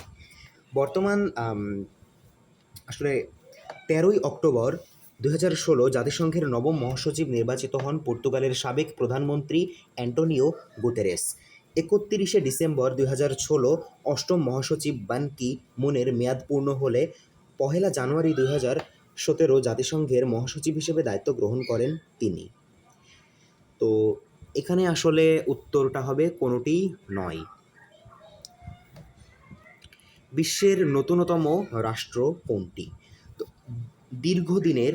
বর্তমান আসলে 13ই অক্টোবর 2016 জাতিসংঘের নবম মহাসচিব নির্বাচিত হন পর্তুগালের সাবেক প্রধানমন্ত্রী অ্যান্টোনিও গুতেরেস। 31শে ডিসেম্বর 2016 অষ্টম মহাসচিব বান কি মুনের মেয়াদ পূর্ণ হলে 1 জানুয়ারি 2017 জাতিসংঘের মহাসচিব হিসেবে দায়িত্ব গ্রহণ করেন তিনি। তো এখানে আসলে উত্তরটা হবে কোনোটি নয়। বিশ্বের নতুনতম রাষ্ট্র কোনটি? তো দীর্ঘদিনের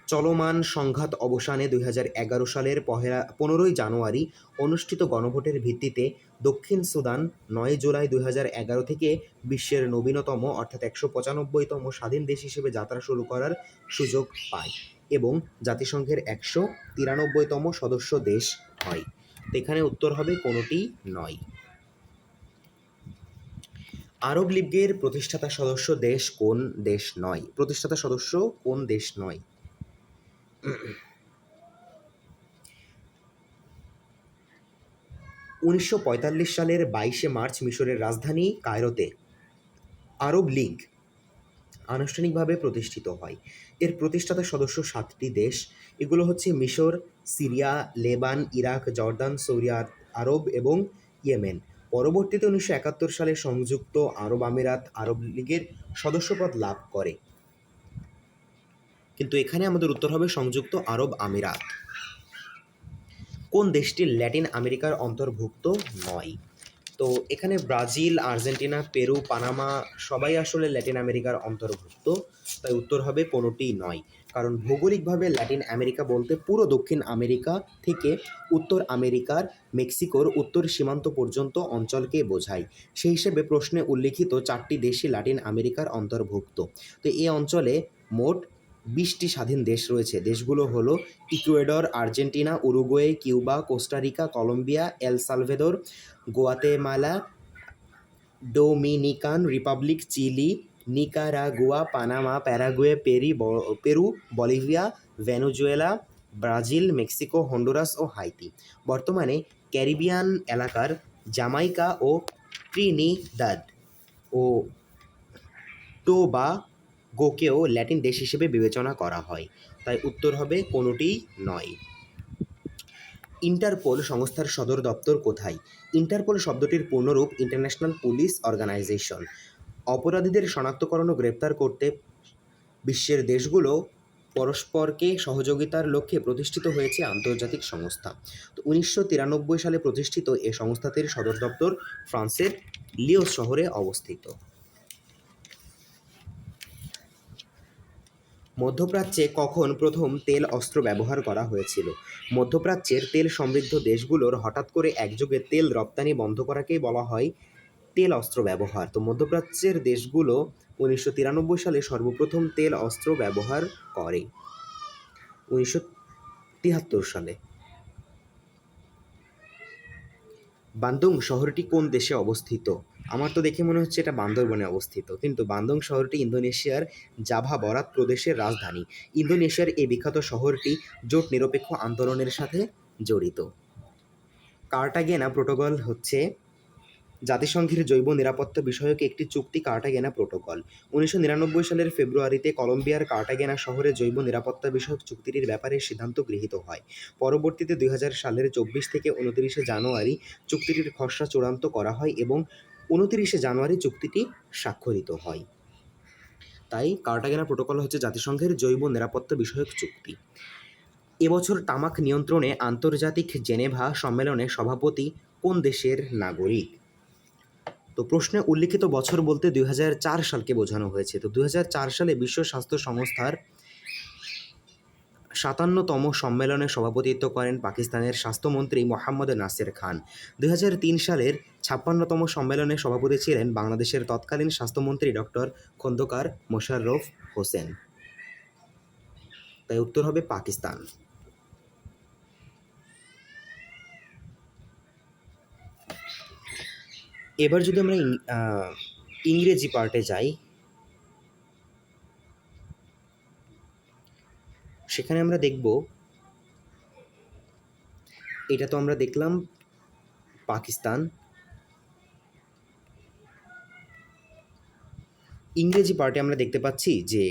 চলমান সংঘাত অবসানে 2011 সালের 15 জানুয়ারি অনুষ্ঠিত গণভোটের ভিত্তিতে দক্ষিণ সুদান 9 জুলাই 2011 থেকে বিশ্বের নবীনতম অর্থাৎ 195তম স্বাধীন দেশ হিসেবে যাত্রা শুরু করার সুযোগ পায় এবং জাতিসংঘের 193তম সদস্য দেশ হয়। তো এখানে উত্তর হবে কোনোটি নয়। আরব লীগের প্রতিষ্ঠাতা সদস্য দেশ কোন দেশ নয়? প্রতিষ্ঠাতা সদস্য কোন দেশ নয়? 1945 সালের 22 মার্চ মিশরের রাজধানী কায়রোতে আরব লীগ আনুষ্ঠানিকভাবে প্রতিষ্ঠিত হয়। এর প্রতিষ্ঠাতা সদস্য 7টি দেশ, এগুলো হচ্ছে মিশর, সিরিয়া, লেবান, ইরাক, জর্দান, সৌদি আরব এবং ইয়েমেন। পরবর্তীতে 1971 সালে সংযুক্ত আরব আমিরাত আরব লীগের সদস্যপদ লাভ করে, কিন্তু এখানে আমাদের উত্তর হবে সংযুক্ত আরব আমিরাত। কোন দেশটি ল্যাটিন আমেরিকার অন্তর্ভুক্ত নয়? তো এখানে ব্রাজিল, আর্জেন্টিনা, পেরু, পানামা সবাই আসলে ল্যাটিন আমেরিকার অন্তর্ভুক্ত, তাই উত্তর হবে কোনোটি নয়। কারণ ভৌগোলিকভাবে ল্যাটিন আমেরিকা বলতে পুরো দক্ষিণ আমেরিকা থেকে উত্তর আমেরিকার মেক্সিকোর উত্তর সীমান্ত পর্যন্ত অঞ্চলকে বোঝায়। সেই হিসেবে প্রশ্নে উল্লিখিত 4টি দেশই ল্যাটিন আমেরিকার অন্তর্ভুক্ত। তো এই অঞ্চলে মোট 20টি স্বাধীন দেশ রয়েছে। দেশগুলো হলো Ecuador, Argentina, Uruguay, Cuba, Costa Rica, Colombia, El Salvador, Guatemala, Dominican Republic, Chile, Nicaragua, Panama, Paraguay, Peru, Bolivia, Venezuela, Brazil, Mexico, Honduras ও হাইতি। বর্তমানে ক্যারিবিয়ান এলাকার জামাইকা ও ট্রিনিদাদ ও টোবাগোকেও ল্যাটিন দেশ হিসেবে বিবেচনা করা হয়, তাই উত্তর হবে কোনোটি নয়। ইন্টারপোল সংস্থার সদর দপ্তর কোথায়? ইন্টারপোল শব্দটির পূর্ণরূপ ইন্টারন্যাশনাল পুলিশ অর্গানাইজেশন। অপরাধীদের শনাক্তকরণ ও গ্রেপ্তার করতে বিশ্বের দেশগুলো পরস্পরকে সহযোগিতার লক্ষ্যে প্রতিষ্ঠিত হয়েছে আন্তর্জাতিক সংস্থা। তো 1993 সালে প্রতিষ্ঠিত এ সংস্থাটির সদর দপ্তর ফ্রান্সের লিওস শহরে অবস্থিত। মধ্যপ্রাচ্যে কখন প্রথম তেল অস্ত্র ব্যবহার করা হয়েছিল? মধ্যপ্রাচ্যের তেল সমৃদ্ধ দেশগুলোর হঠাৎ করে একযোগে তেল রপ্তানি বন্ধ করাকেই বলা হয় তেল অস্ত্র ব্যবহার। তো মধ্যপ্রাচ্যের দেশগুলো 1993 সালে সর্বপ্রথম তেল অস্ত্র ব্যবহার করে 1973 সালে। বান্দুং শহরটি কোন দেশে অবস্থিত? আমার তো দেখে মনে হচ্ছে এটা বান্দরবনে অবস্থিত, কিন্তু বান্দুং শহরটি ইন্দোনেশিয়ার জাভা বরাত প্রদেশের রাজধানী। ইন্দোনেশিয়ার এই বিখ্যাত শহরটি জোট নিরপেক্ষ আন্দোলনের সাথে জড়িত। কার্টাগেনা প্রোটোকল হচ্ছে জাতিসংঘের জৈব নিরাপত্তা বিষয়ক একটি চুক্তি। কার্টাগেনা প্রোটোকল 1999 সালের ফেব্রুয়ারিতে কলম্বিয়ার কার্টাগেনা শহরে জৈব নিরাপত্তা বিষয়ক চুক্তিটির ব্যাপারে সিদ্ধান্ত গৃহীত হয়। পরবর্তীতে 2000 সালের 24 থেকে 29 জানুয়ারি চুক্তিটির খসড়া চূড়ান্ত করা হয় এবং 29 জানুয়ারি চুক্তিটি স্বাক্ষরিত হয়। তাই কার্টাগেনা প্রোটোকল হচ্ছে জাতিসংঘের জৈব নিরাপত্তা বিষয়ক চুক্তি। এবছর তামাক নিয়ন্ত্রণে আন্তর্জাতিক জেনেভা সম্মেলনে সভাপতি কোন দেশের নাগরিক? তো প্রশ্নে উল্লিখিত বছর বলতে 2004 সালকে বোঝানো হয়েছে। তো 2004 সালে বিশ্ব স্বাস্থ্য সংস্থার 57তম সম্মেলনে সভাপতিত্ব করেন পাকিস্তানের স্বাস্থ্যমন্ত্রী মোহাম্মদ নাসির খান। 2003 সালের 56তম সম্মেলনে সভাপতি ছিলেন বাংলাদেশের তৎকালীন স্বাস্থ্যমন্ত্রী ডক্টর খন্দকার মোশাররফ হোসেন। তাই উত্তর হবে পাকিস্তান। এবার যদি আমরা ইংরেজি পার্টে যাই, সেখানে আমরা দেখব, এটা তো আমরা দেখলাম পাকিস্তান। ইংরেজি পার্টে আমরা দেখতে পাচ্ছি যে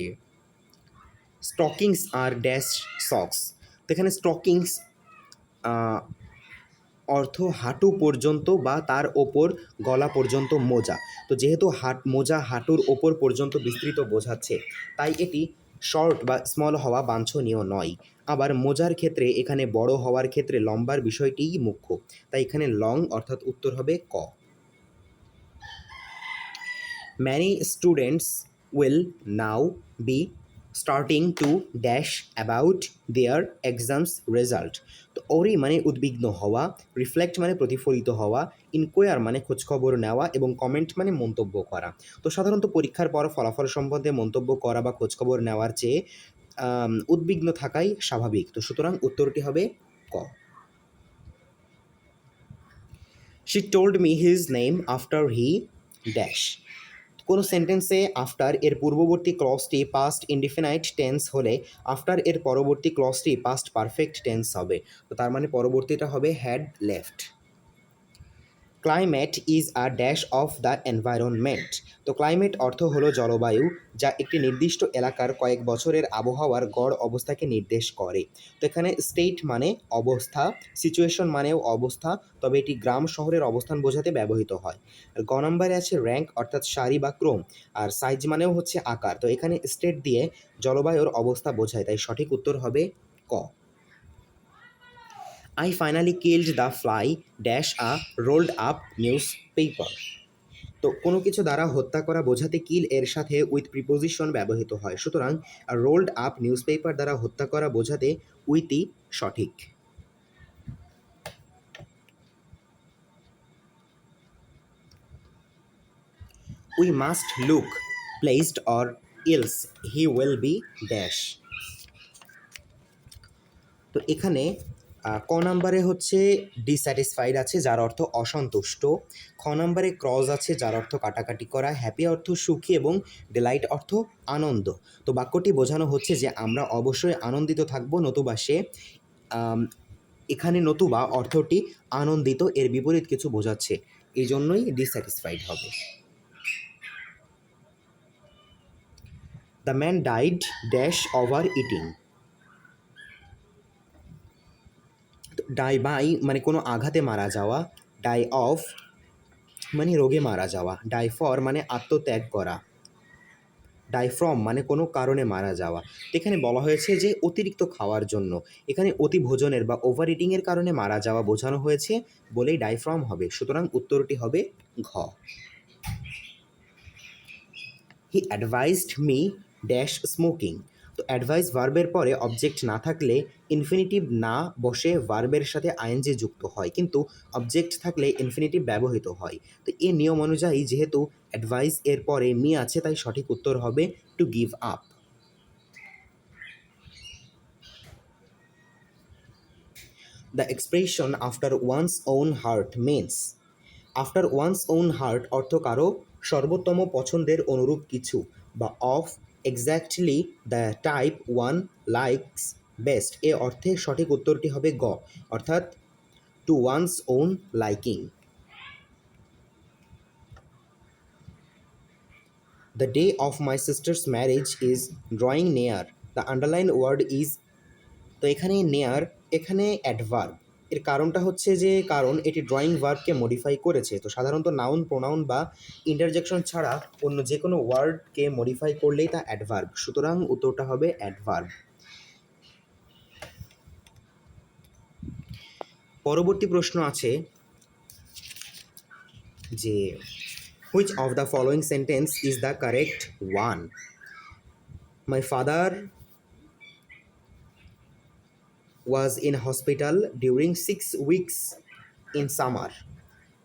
স্টকিংস আর ড্যাশ সক্স। তো এখানে স্টকিংস অর্থ হাঁটু পর্যন্ত বা তার ওপর গলা পর্যন্ত মোজা। তো যেহেতু মোজা হাঁটুর ওপর পর্যন্ত বিস্তৃত বোঝাচ্ছে, তাই এটি শর্ট বা স্মল হওয়া বাঞ্ছনীয় নয়। আবার মোজার ক্ষেত্রে এখানে বড় হওয়ার ক্ষেত্রে লম্বার বিষয়টিই মুখ্য, তাই এখানে লং অর্থাৎ উত্তর হবে ক। Many students will now be starting to dash about their exams result. তো ওরি মানে উদ্বিগ্ন হওয়া, রিফ্লেক্ট মানে প্রতিফলিত হওয়া, ইনকোয়ার মানে খোঁজখবর নেওয়া এবং কমেন্ট মানে মন্তব্য করা। তো সাধারণত পরীক্ষার পর ফলাফল সম্বন্ধে মন্তব্য করা বা খোঁজখবর নেওয়ার চেয়ে উদ্বিগ্ন থাকাই স্বাভাবিক। তো সুতরাং উত্তরটি হবে ক। She told me his name after he dash. কোনো সেন্টেন্সে আফটার এর পূর্ববর্তী ক্লজটি পাস্ট ইনডিফিনাইট টেন্স হলে আফটার এর পরবর্তী ক্লজটি পাস্ট পারফেক্ট টেন্স হবে। তো তার মানে পরবর্তীটা হবে had left. Climate is a dash of the environment. তো ক্লাইমেট অর্থ হলো জলবায়ু, যা একটি নির্দিষ্ট এলাকার কয়েক বছরের আবহাওয়ার গড় অবস্থাকে নির্দেশ করে। তো এখানে স্টেট মানে অবস্থা, সিচুয়েশন মানেও অবস্থা, তবে এটি গ্রাম শহরের অবস্থান বোঝাতে ব্যবহৃত হয়। আর গ নম্বরে আছে র্যাঙ্ক অর্থাৎ সারি বা ক্রম, আর সাইজ মানেও হচ্ছে আকার। তো এখানে স্টেট দিয়ে জলবায়ুর অবস্থা বোঝায়, তাই সঠিক উত্তর হবে ক। I finally killed the fly dash a rolled up newspaper. তো কোনো কিছু দ্বারা হত্যা করা বোঝাতে কিল এর সাথে উইথ প্রিপোজিশন ব্যবহৃত হয়, সুতরাং রোল্ড আপ নিউজপেপার দ্বারা হত্যা করা বোঝাতে উইথই সঠিক। We must look placed or else he will be dash. তো এখানে ক নাম্বারে হচ্ছে ডিস্যাটিসফাইড আছে, যার অর্থ অসন্তুষ্ট। খ নাম্বারে ক্রজ আছে, যার অর্থ কাটাকাটি করা। হ্যাপি অর্থ সুখী এবং ডিলাইট অর্থ আনন্দ। তো বাক্যটি বোঝানো হচ্ছে যে আমরা অবশ্যই আনন্দিত থাকব, নতুবা সে এখানে নতুবা অর্থটি আনন্দিত এর বিপরীত কিছু বোঝাচ্ছে, এই জন্যই ডিস্যাটিসফাইড হবে। The man died dash over eating. Die by মানে কোনো আঘাতে মারা যাওয়া, ডাই অফ মানে রোগে মারা যাওয়া, ডাই ফর মানে আত্মত্যাগ করা, ডাই ফ্রম মানে কোনো কারণে মারা যাওয়া। এখানে বলা হয়েছে যে অতিরিক্ত খাওয়ার জন্য, এখানে অতি ভোজনের বা ওভার ইটিংয়ের কারণে মারা যাওয়া বোঝানো হয়েছে বলেই ডাই ফ্রম হবে, সুতরাং উত্তরটি হবে ঘ। He advised me dash smoking. তো অ্যাডভাইস ভার্বের পরে অবজেক্ট না থাকলে ইনফিনিটিভ না বসে ভার্বের সাথে আইএনজি যুক্ত হয়, কিন্তু অবজেক্ট থাকলে ইনফিনিটিভ ব্যবহৃত হয়। তো এই নিয়ম অনুযায়ী যেহেতু অ্যাডভাইস এর পরে মি আছে, তাই সঠিক উত্তর হবে to give up. The expression after one's own heart means. After one's own heart অর্থ কারো সর্বোত্তম পছন্দের অনুরূপ কিছু, বা of exactly the type one likes best এ অর্থে সঠিক উত্তরটি হবে গ, অর্থাৎ to one's own liking. The day of my sister's marriage is drawing near. The underline word is. তো এখানে নেয়ার এখানে অ্যাডভার্ব, এর কারণটা হচ্ছে যে কারণ এটি ড্রয়িং ভার্বকে মডিফাই করেছে। তো সাধারণত নাউন প্রোনাউন বা ইন্টারজেকশন ছাড়া অন্য যে কোনো ওয়ার্ডকে মডিফাই করলেই তা অ্যাডভার্ব, সুতরাং উত্তরটা হবে অ্যাডভার্ব। পরবর্তী প্রশ্ন আছে যে Which of the following sentence is the correct one? My father was in hospital during 6 weeks in summer.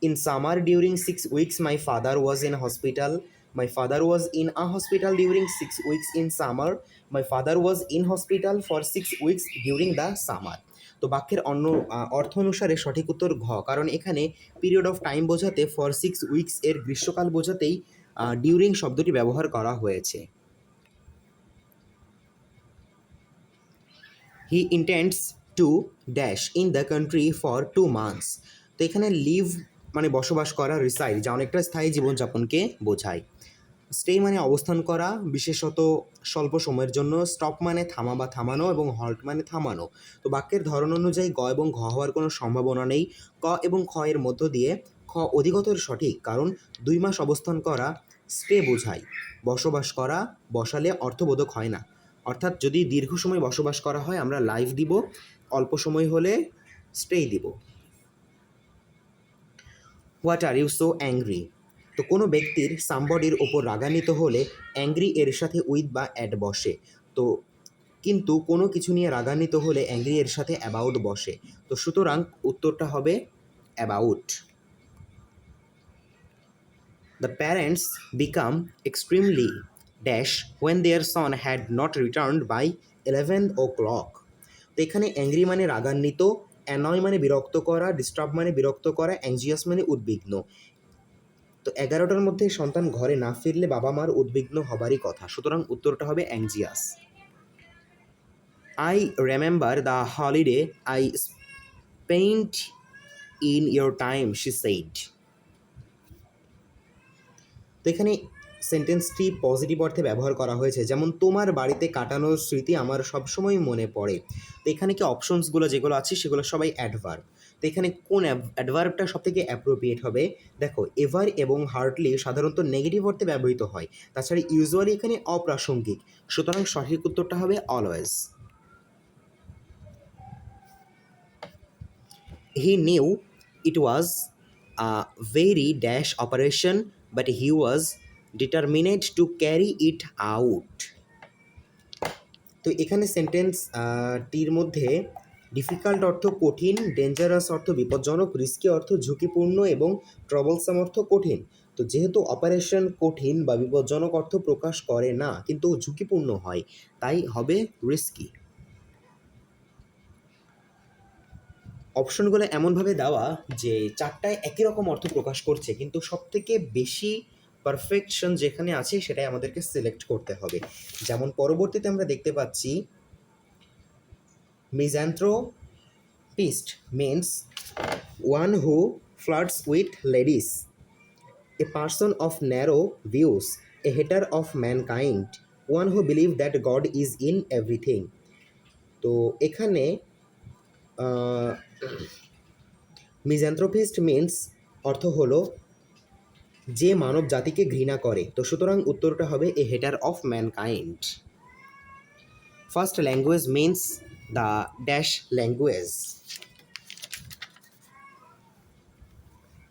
In summer, during 6 weeks, my father was in hospital. My father was in a hospital during 6 weeks in summer. My father was in hospital for 6 weeks during the summer. তো বাক্যের অর্থ অনুসারে সঠিক উত্তর ঘ, কারণ এখানে পিরিয়ড অফ টাইম বোঝাতে ফর 6 উইকস এর গ্রীষ্মকাল বোঝাতেই ডিউরিং শব্দটি ব্যবহার করা হয়েছে। He intends to dash in the country for 2 months। তো এখানে লিভ মানে বসবাস করা, রিসাইড যা অনেকটা স্থায়ী জীবনযাপনকে বোঝায়। স্টে মানে অবস্থান করা, বিশেষত স্বল্প সময়ের জন্য। স্টপ মানে থামা বা থামানো, এবং হল্ট মানে থামানো। তো বাক্যের ধরন অনুযায়ী গ এবং ঘ হওয়ার কোনো সম্ভাবনা নেই। ক এবং খ এর মধ্য দিয়ে খ অধিকতর সঠিক, কারণ 2 মাস অবস্থান করা স্টে বোঝায়। বসবাস করা বসালে অর্থবোধক হয় না, অর্থাৎ যদি দীর্ঘ সময় বসবাস করা হয় আমরা লাইভ দিব, অল্প সময় হলে স্টে দিব। What are you so angry? তো কোনো ব্যক্তির সামবডির ওপর রাগান্বিত হলে অ্যাংরি এর সাথে উইথ বা অ্যাট বসে। তো কিন্তু কোনো কিছু নিয়ে রাগান্বিত হলে অ্যাংরি এর সাথে অ্যাবাউট বসে। তো সুতরাং উত্তরটা হবে about. The parents become extremely dash when their son had not returned by 11 o'clock। তো এখানে অ্যাংরি মানে রাগান্বিত, অ্যানয় মানে বিরক্ত করা, ডিস্টার্ব মানে বিরক্ত করা, অ্যাংজিয়াস মানে উদ্বিগ্ন। তো 11টার মধ্যে সন্তান ঘরে না ফিরলে বাবা মার উদ্বিগ্ন হবারই কথা, সুতরাং উত্তরটা হবে অ্যাংজিয়াস। I remember the holiday I spent in your time, she said. তো এখানে সেন্টেন্সটি পজিটিভ অর্থে ব্যবহার করা হয়েছে, যেমন তোমার বাড়িতে কাটানোর স্মৃতি আমার সবসময় মনে পড়ে। তো এখানে কি অপশনসগুলো যেগুলো আছে সেগুলো সবাই অ্যাডভার্ব। তো এখানে কোন অ্যাডভার্বটা সবথেকে অ্যাপ্রোপ্রিয়েট হবে? দেখো, এভার এবং হার্ডলি সাধারণত নেগেটিভ অর্থে ব্যবহৃত হয়, তাছাড়া ইউজুয়ালি এখানে অপ্রাসঙ্গিক, সুতরাং সঠিক উত্তরটা হবে always. He knew it was a very dash operation, but he was determined to carry it out। তো এখানে সেন্টেন্স টির মধ্যে ডিফিকাল্ট অর্থ কঠিন, ডেঞ্জারাস অর্থ বিপজ্জনক, রিস্কি অর্থ ঝুঁকিপূর্ণ, এবং ট্রাবলসাম অর্থ কঠিন। তো যেহেতু অপারেশন কঠিন বা বিপজ্জনক অর্থ প্রকাশ করে না কিন্তু ঝুঁকিপূর্ণ হয়, তাই হবে রিস্কি। অপশনগুলো এমনভাবে দেওয়া যে চারটায় একই রকম অর্থ প্রকাশ করছে, কিন্তু সবথেকে বেশি পারফেকশন যেখানে আছে সেটাই আমাদেরকে সিলেক্ট করতে হবে। যেমন পরবর্তীতে আমরা দেখতে পাচ্ছি misanthropist means one who flirts with ladies, a person of narrow views, a hater of mankind, one who believe that God is in everything. তো এখানে মিজান্থ্রোপিস্ট মিন্স অর্থ হলো যে মানব জাতিকে ঘৃণা করে। তো সুতরাং উত্তরটা হবে a hater of mankind. First language means the dash language.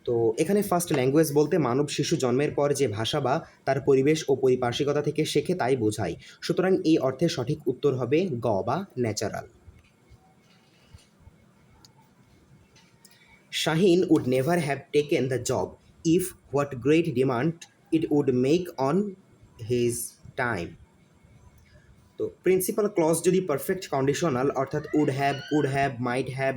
তো এখানে ফার্স্ট ল্যাঙ্গুয়েজ বলতে মানব শিশু জন্মের পর যে ভাষা বা তার পরিবেশ ও পারিপার্শ্বিকতা থেকে শেখে তাই বোঝায়, সুতরাং এই অর্থে সঠিক উত্তর হবে গ বা natural. Shaheen would never have taken the job if what great demand it would make on his time। তো প্রিন্সিপাল ক্লজ যদি পারফেক্ট কন্ডিশনাল অর্থাৎ would have, could have, might have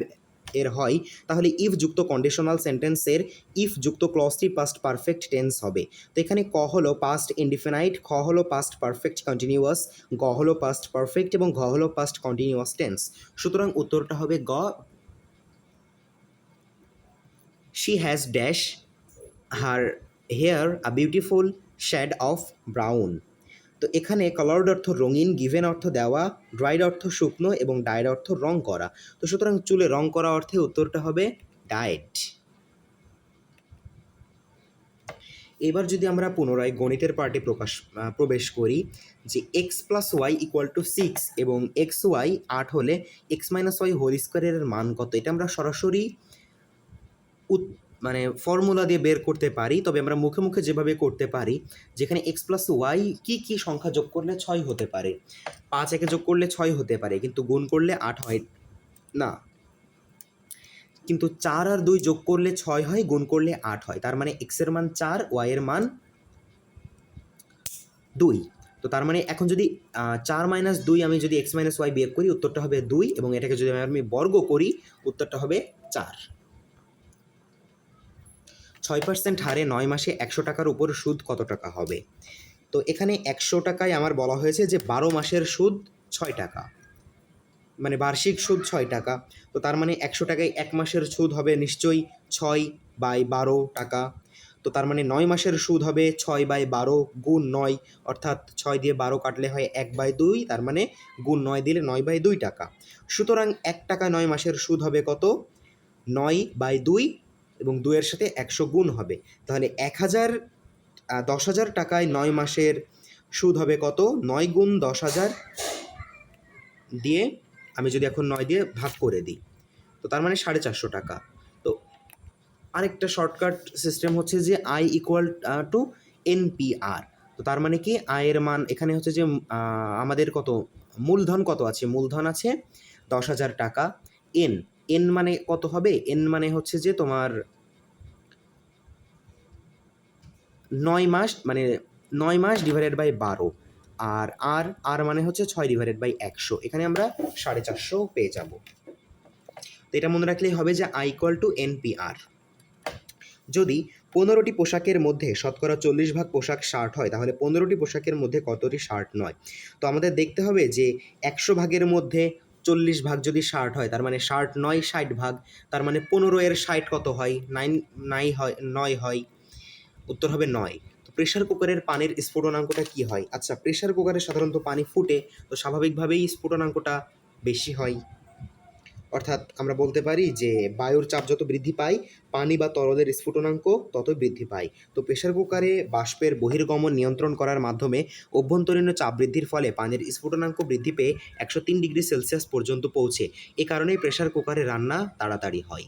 এর হয়, তাহলে ইফ যুক্ত কন্ডিশনাল সেন্টেন্সের ইফ যুক্ত ক্লজটি পাস্ট পারফেক্ট টেন্স হবে। তো এখানে ক হলো পাস্ট ইনডিফিনাইট, খ হলো পাস্ট পারফেক্ট কন্টিনিউয়াস, গ হলো পাস্ট পারফেক্ট, এবং ঘ হলো পাস্ট কন্টিনিউয়াস টেন্স, সুতরাং উত্তরটা হবে গ। She has dash her hair a beautiful shade of brown। তো এখানে কালার্ড অর্থ রঙিন, গিভেন অর্থ দেওয়া, ড্রাইড অর্থ শুকনো, এবং ডাইড অর্থ রং করা। তো সুতরাং চুলে রং করা অর্থে উত্তরটা হবে ডাইড। এবার যদি আমরা পুনরায় গণিতের পার্টে প্রবেশ করি, যে X plus Y equal to 6 এবং এক্স ওয়াই 8 হলে এক্স মাইনাস ওয়াই হোল স্কোয়ারের মান কত, এটা আমরা সরাসরি মানে ফর্মুলা দিয়ে বের করতে পারি, তবে আমরা মুখে মুখে যেভাবে করতে পারি, যেখানে এক্স প্লাস ওয়াই কী সংখ্যা যোগ করলে 6 হতে পারে। 5 একে যোগ করলে 6 হতে পারে, কিন্তু গুণ করলে 8 হয় না। কিন্তু 4 আর 2 যোগ করলে 6 হয়, গুণ করলে 8 হয়। তার মানে এক্সের মান 4, ওয়াইয়ের মান 2। তো তার মানে এখন যদি 4 মাইনাস 2 আমি যদি এক্স মাইনাস ওয়াই বের করি, উত্তরটা হবে 2, এবং এটাকে যদি আমি বর্গ করি, উত্তরটা হবে 4। 6% হারে 9 মাসে 100 টাকার উপর সুদ কত টাকা হবে? তো এখানে 100 টাকায় আমার বলা হয়েছে যে 12 মাসের সুদ 6 টাকা, মানে বার্ষিক সুদ 6 টাকা। তো তার মানে 100 টাকায় 1 মাসের সুদ হবে নিশ্চয়ই 6/12 টাকা। তো তার মানে 9 মাসের সুদ হবে 6/12 গুণ 9, অর্থাৎ 6 দিয়ে 12 কাটলে হয় 1/2, তার মানে গুণ 9 দিলে 9/2 টাকা। সুতরাং 1 টাকা 9 মাসের সুদ হবে কত? 9/2, এবং 2 এর সাথে 100 গুণ হবে। তাহলে 10,000 টাকায় 9 মাসের সুদ হবে কত? 9 গুণ 10,000 দিয়ে আমি যদি এখন 9 দিয়ে ভাগ করে দিই, তো তার মানে 450 টাকা। তো আরেকটা শর্টকাট সিস্টেম হচ্ছে যে আই ইকুয়াল টু এনপিআর। তো তার মানে কি, আয়ের মান এখানে হচ্ছে যে আমাদের কত মূলধন কত আছে? মূলধন আছে 10,000 টাকা। এন এন মানে কত হবে? এন মানে হচ্ছে যে তোমার 9 মাস, মানে 9 মাস ডিভাইডেড বাই 12, আর আর আর মানে হচ্ছে 6 ডিভাইডেড বাই 100। এখানে আমরা 450 পেয়ে যাব। তো এটা মনে রাখলেই হবে যে আই ইকুয়াল টু এনপিআর। যদি 15টি পোশাকের মধ্যে শতকরা 40 ভাগ পোশাক শার্ট হয়, তাহলে 15টি পোশাকের মধ্যে কতটি শার্ট নয়? তো আমাদের দেখতে হবে যে 100 ভাগের মধ্যে 40 ভাগ যদি শার্ট হয়, তার মানে শার্ট 9 60 ভাগ, তার মানে 15 এর 60 কত হয়? 9 হয়। উত্তর হবে 9। তো প্রেসার কুকারের পানির স্ফুটনাঙ্কটা কী হয়? আচ্ছা, প্রেসার কুকারে সাধারণত পানি ফুটে, তো স্বাভাবিকভাবেই স্ফুটনাঙ্কটা বেশি হয়। অর্থাৎ আমরা বলতে পারি যে বায়ুর চাপ যত বৃদ্ধি পায়, পানি বা তরলের স্ফুটনাঙ্ক তত বৃদ্ধি পায়। তো প্রেসার কুকারে বাষ্পের বহির্গমন নিয়ন্ত্রণ করার মাধ্যমে অভ্যন্তরীণ চাপ বৃদ্ধির ফলে পানির স্ফুটনাঙ্ক বৃদ্ধি পেয়ে 103 ডিগ্রি সেলসিয়াস পর্যন্ত পৌঁছে। এ কারণেই প্রেসার কুকারে রান্না তাড়াতাড়ি হয়।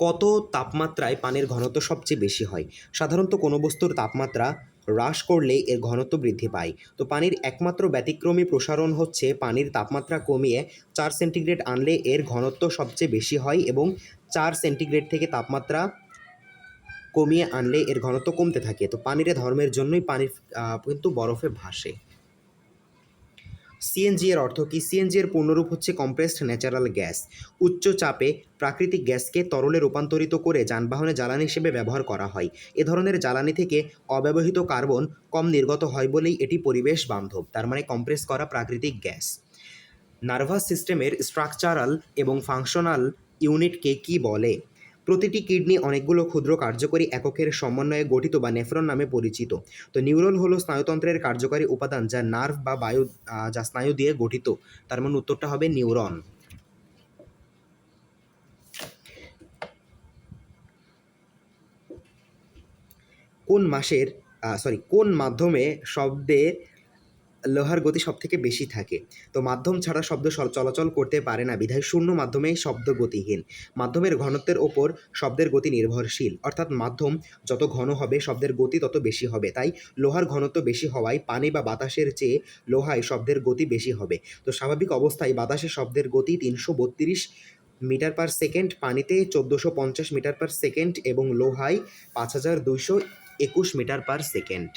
কত তাপমাত্রায় পানির ঘনত্ব সবচেয়ে বেশি হয়? সাধারণত কোনো বস্তুর তাপমাত্রা হ্রাস করলে এর ঘনত্ব বৃদ্ধি পায়। তো পানির একমাত্র ব্যতিক্রমী প্রসারণ হচ্ছে পানির তাপমাত্রা কমিয়ে 4 সেন্টিগ্রেড আনলে এর ঘনত্ব সবচেয়ে বেশি হয়, এবং 4 সেন্টিগ্রেড থেকে তাপমাত্রা কমিয়ে আনলে এর ঘনত্ব কমতে থাকে। তো পানির ধর্মের জন্যই পানি কিন্তু বরফে ভাসে। সিএনজি এর অর্থ কী? সিএনজি এর পূর্ণরূপ হচ্ছে কম্প্রেসড ন্যাচারাল গ্যাস। উচ্চ চাপে প্রাকৃতিক গ্যাসকে তরলে রূপান্তরিত করে যানবাহনে জ্বালানি হিসেবে ব্যবহার করা হয়। এ ধরনের জ্বালানি থেকে অব্যবহৃত কার্বন কম নির্গত হয় বলেই এটি পরিবেশ বান্ধব। তার মানে কম্প্রেস করা প্রাকৃতিক গ্যাস। নার্ভাস সিস্টেমের স্ট্রাকচারাল এবং ফাংশনাল ইউনিটকে কী বলে? প্রতিটি কিডনি অনেকগুলো ক্ষুদ্র কার্যকরী এককের সমন্বয়ে গঠিত বা নেফ্রন নামে পরিচিত। তো নিউরন হলো স্নায়ুতন্ত্রের কার্যকরী উপাদান যা নার্ভ বা যা স্নায়ু দিয়ে গঠিত। তার মানে উত্তরটা হবে নিউরন। কোন মাধ্যমে শব্দের লোহার গতি সবথেকে বেশি থাকে? তো মাধ্যম ছাড়া শব্দ চলাচল করতে পারে না, বিধায় শূন্য মাধ্যমেই শব্দ গতিহীন। মাধ্যমের ঘনত্বের ওপর শব্দের গতি নির্ভরশীল, অর্থাৎ মাধ্যম যত ঘন হবে শব্দের গতি তত বেশি হবে। তাই লোহার ঘনত্ব বেশি হওয়ায় পানি বা বাতাসের চেয়ে লোহায় শব্দের গতি বেশি হবে। তো স্বাভাবিক অবস্থায় বাতাসে শব্দের গতি 332 মিটার পার সেকেন্ড, পানিতে 1450 মিটার পার সেকেন্ড, এবং লোহায় 5221 মিটার পার সেকেন্ড।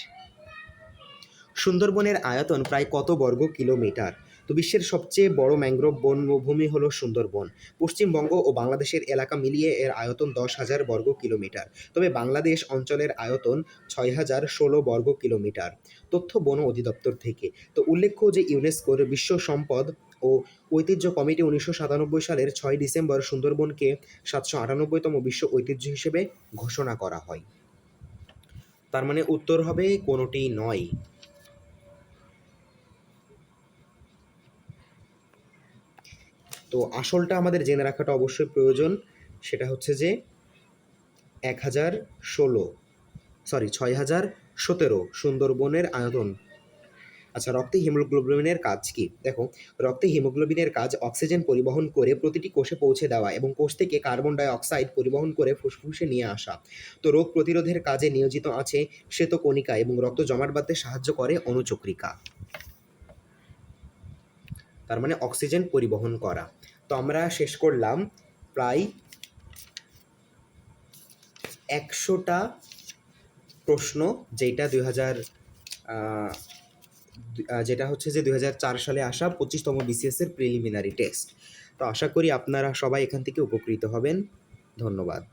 সুন্দরবনের আয়তন প্রায় কত বর্গ কিলোমিটার? তো বিশ্বের সবচেয়ে বড় ম্যানগ্রোভ বনভূমি হল সুন্দরবন। পশ্চিমবঙ্গ ও বাংলাদেশের এলাকা মিলিয়ে এর আয়তন 10,000 বর্গ কিলোমিটার। তবে বাংলাদেশ অঞ্চলের আয়তন 6,016 বর্গ কিলোমিটার। তথ্য বন অধিদপ্তর থেকে। তো উল্লেখ্য যে ইউনেস্কোর বিশ্ব সম্পদ ও ঐতিহ্য কমিটি 1997 সালের 6 ডিসেম্বর সুন্দরবনকে 798তম বিশ্ব ঐতিহ্য হিসেবে ঘোষণা করা হয়। তার মানে উত্তর হবে কোনোটি নয়। তো আসলটা আমাদের জেনে রাখাটা অবশ্যই প্রয়োজন। সেটা হচ্ছে যে 6,017 সুন্দরবনের আয়তন। আচ্ছা, রক্তে হিমোগ্লোবিনের কাজ কি? দেখো, রক্তে হিমোগ্লোবিনের কাজ অক্সিজেন পরিবহন করে প্রতিটি কোষে পৌঁছে দেওয়া এবং কোষ থেকে কার্বন ডাই অক্সাইড পরিবহন করে ফুসফুসে নিয়ে আসা। তো রোগ প্রতিরোধের কাজে নিয়োজিত আছে শ্বেতকণিকা এবং রক্ত জমাট বাঁধতে সাহায্য করে অনুচক্রিকা। তার মানে অক্সিজেন পরিবহন করা। তো আমরা শেষ করলাম প্রায় 100টা প্রশ্ন, যেটা 2000 যেটা হচ্ছে যে 2004 সালে আসা 25তম বিসিএস এর প্রিলিমিনারি টেস্ট। তো আশা করি আপনারা সবাই এখান থেকে উপকৃত হবেন। ধন্যবাদ।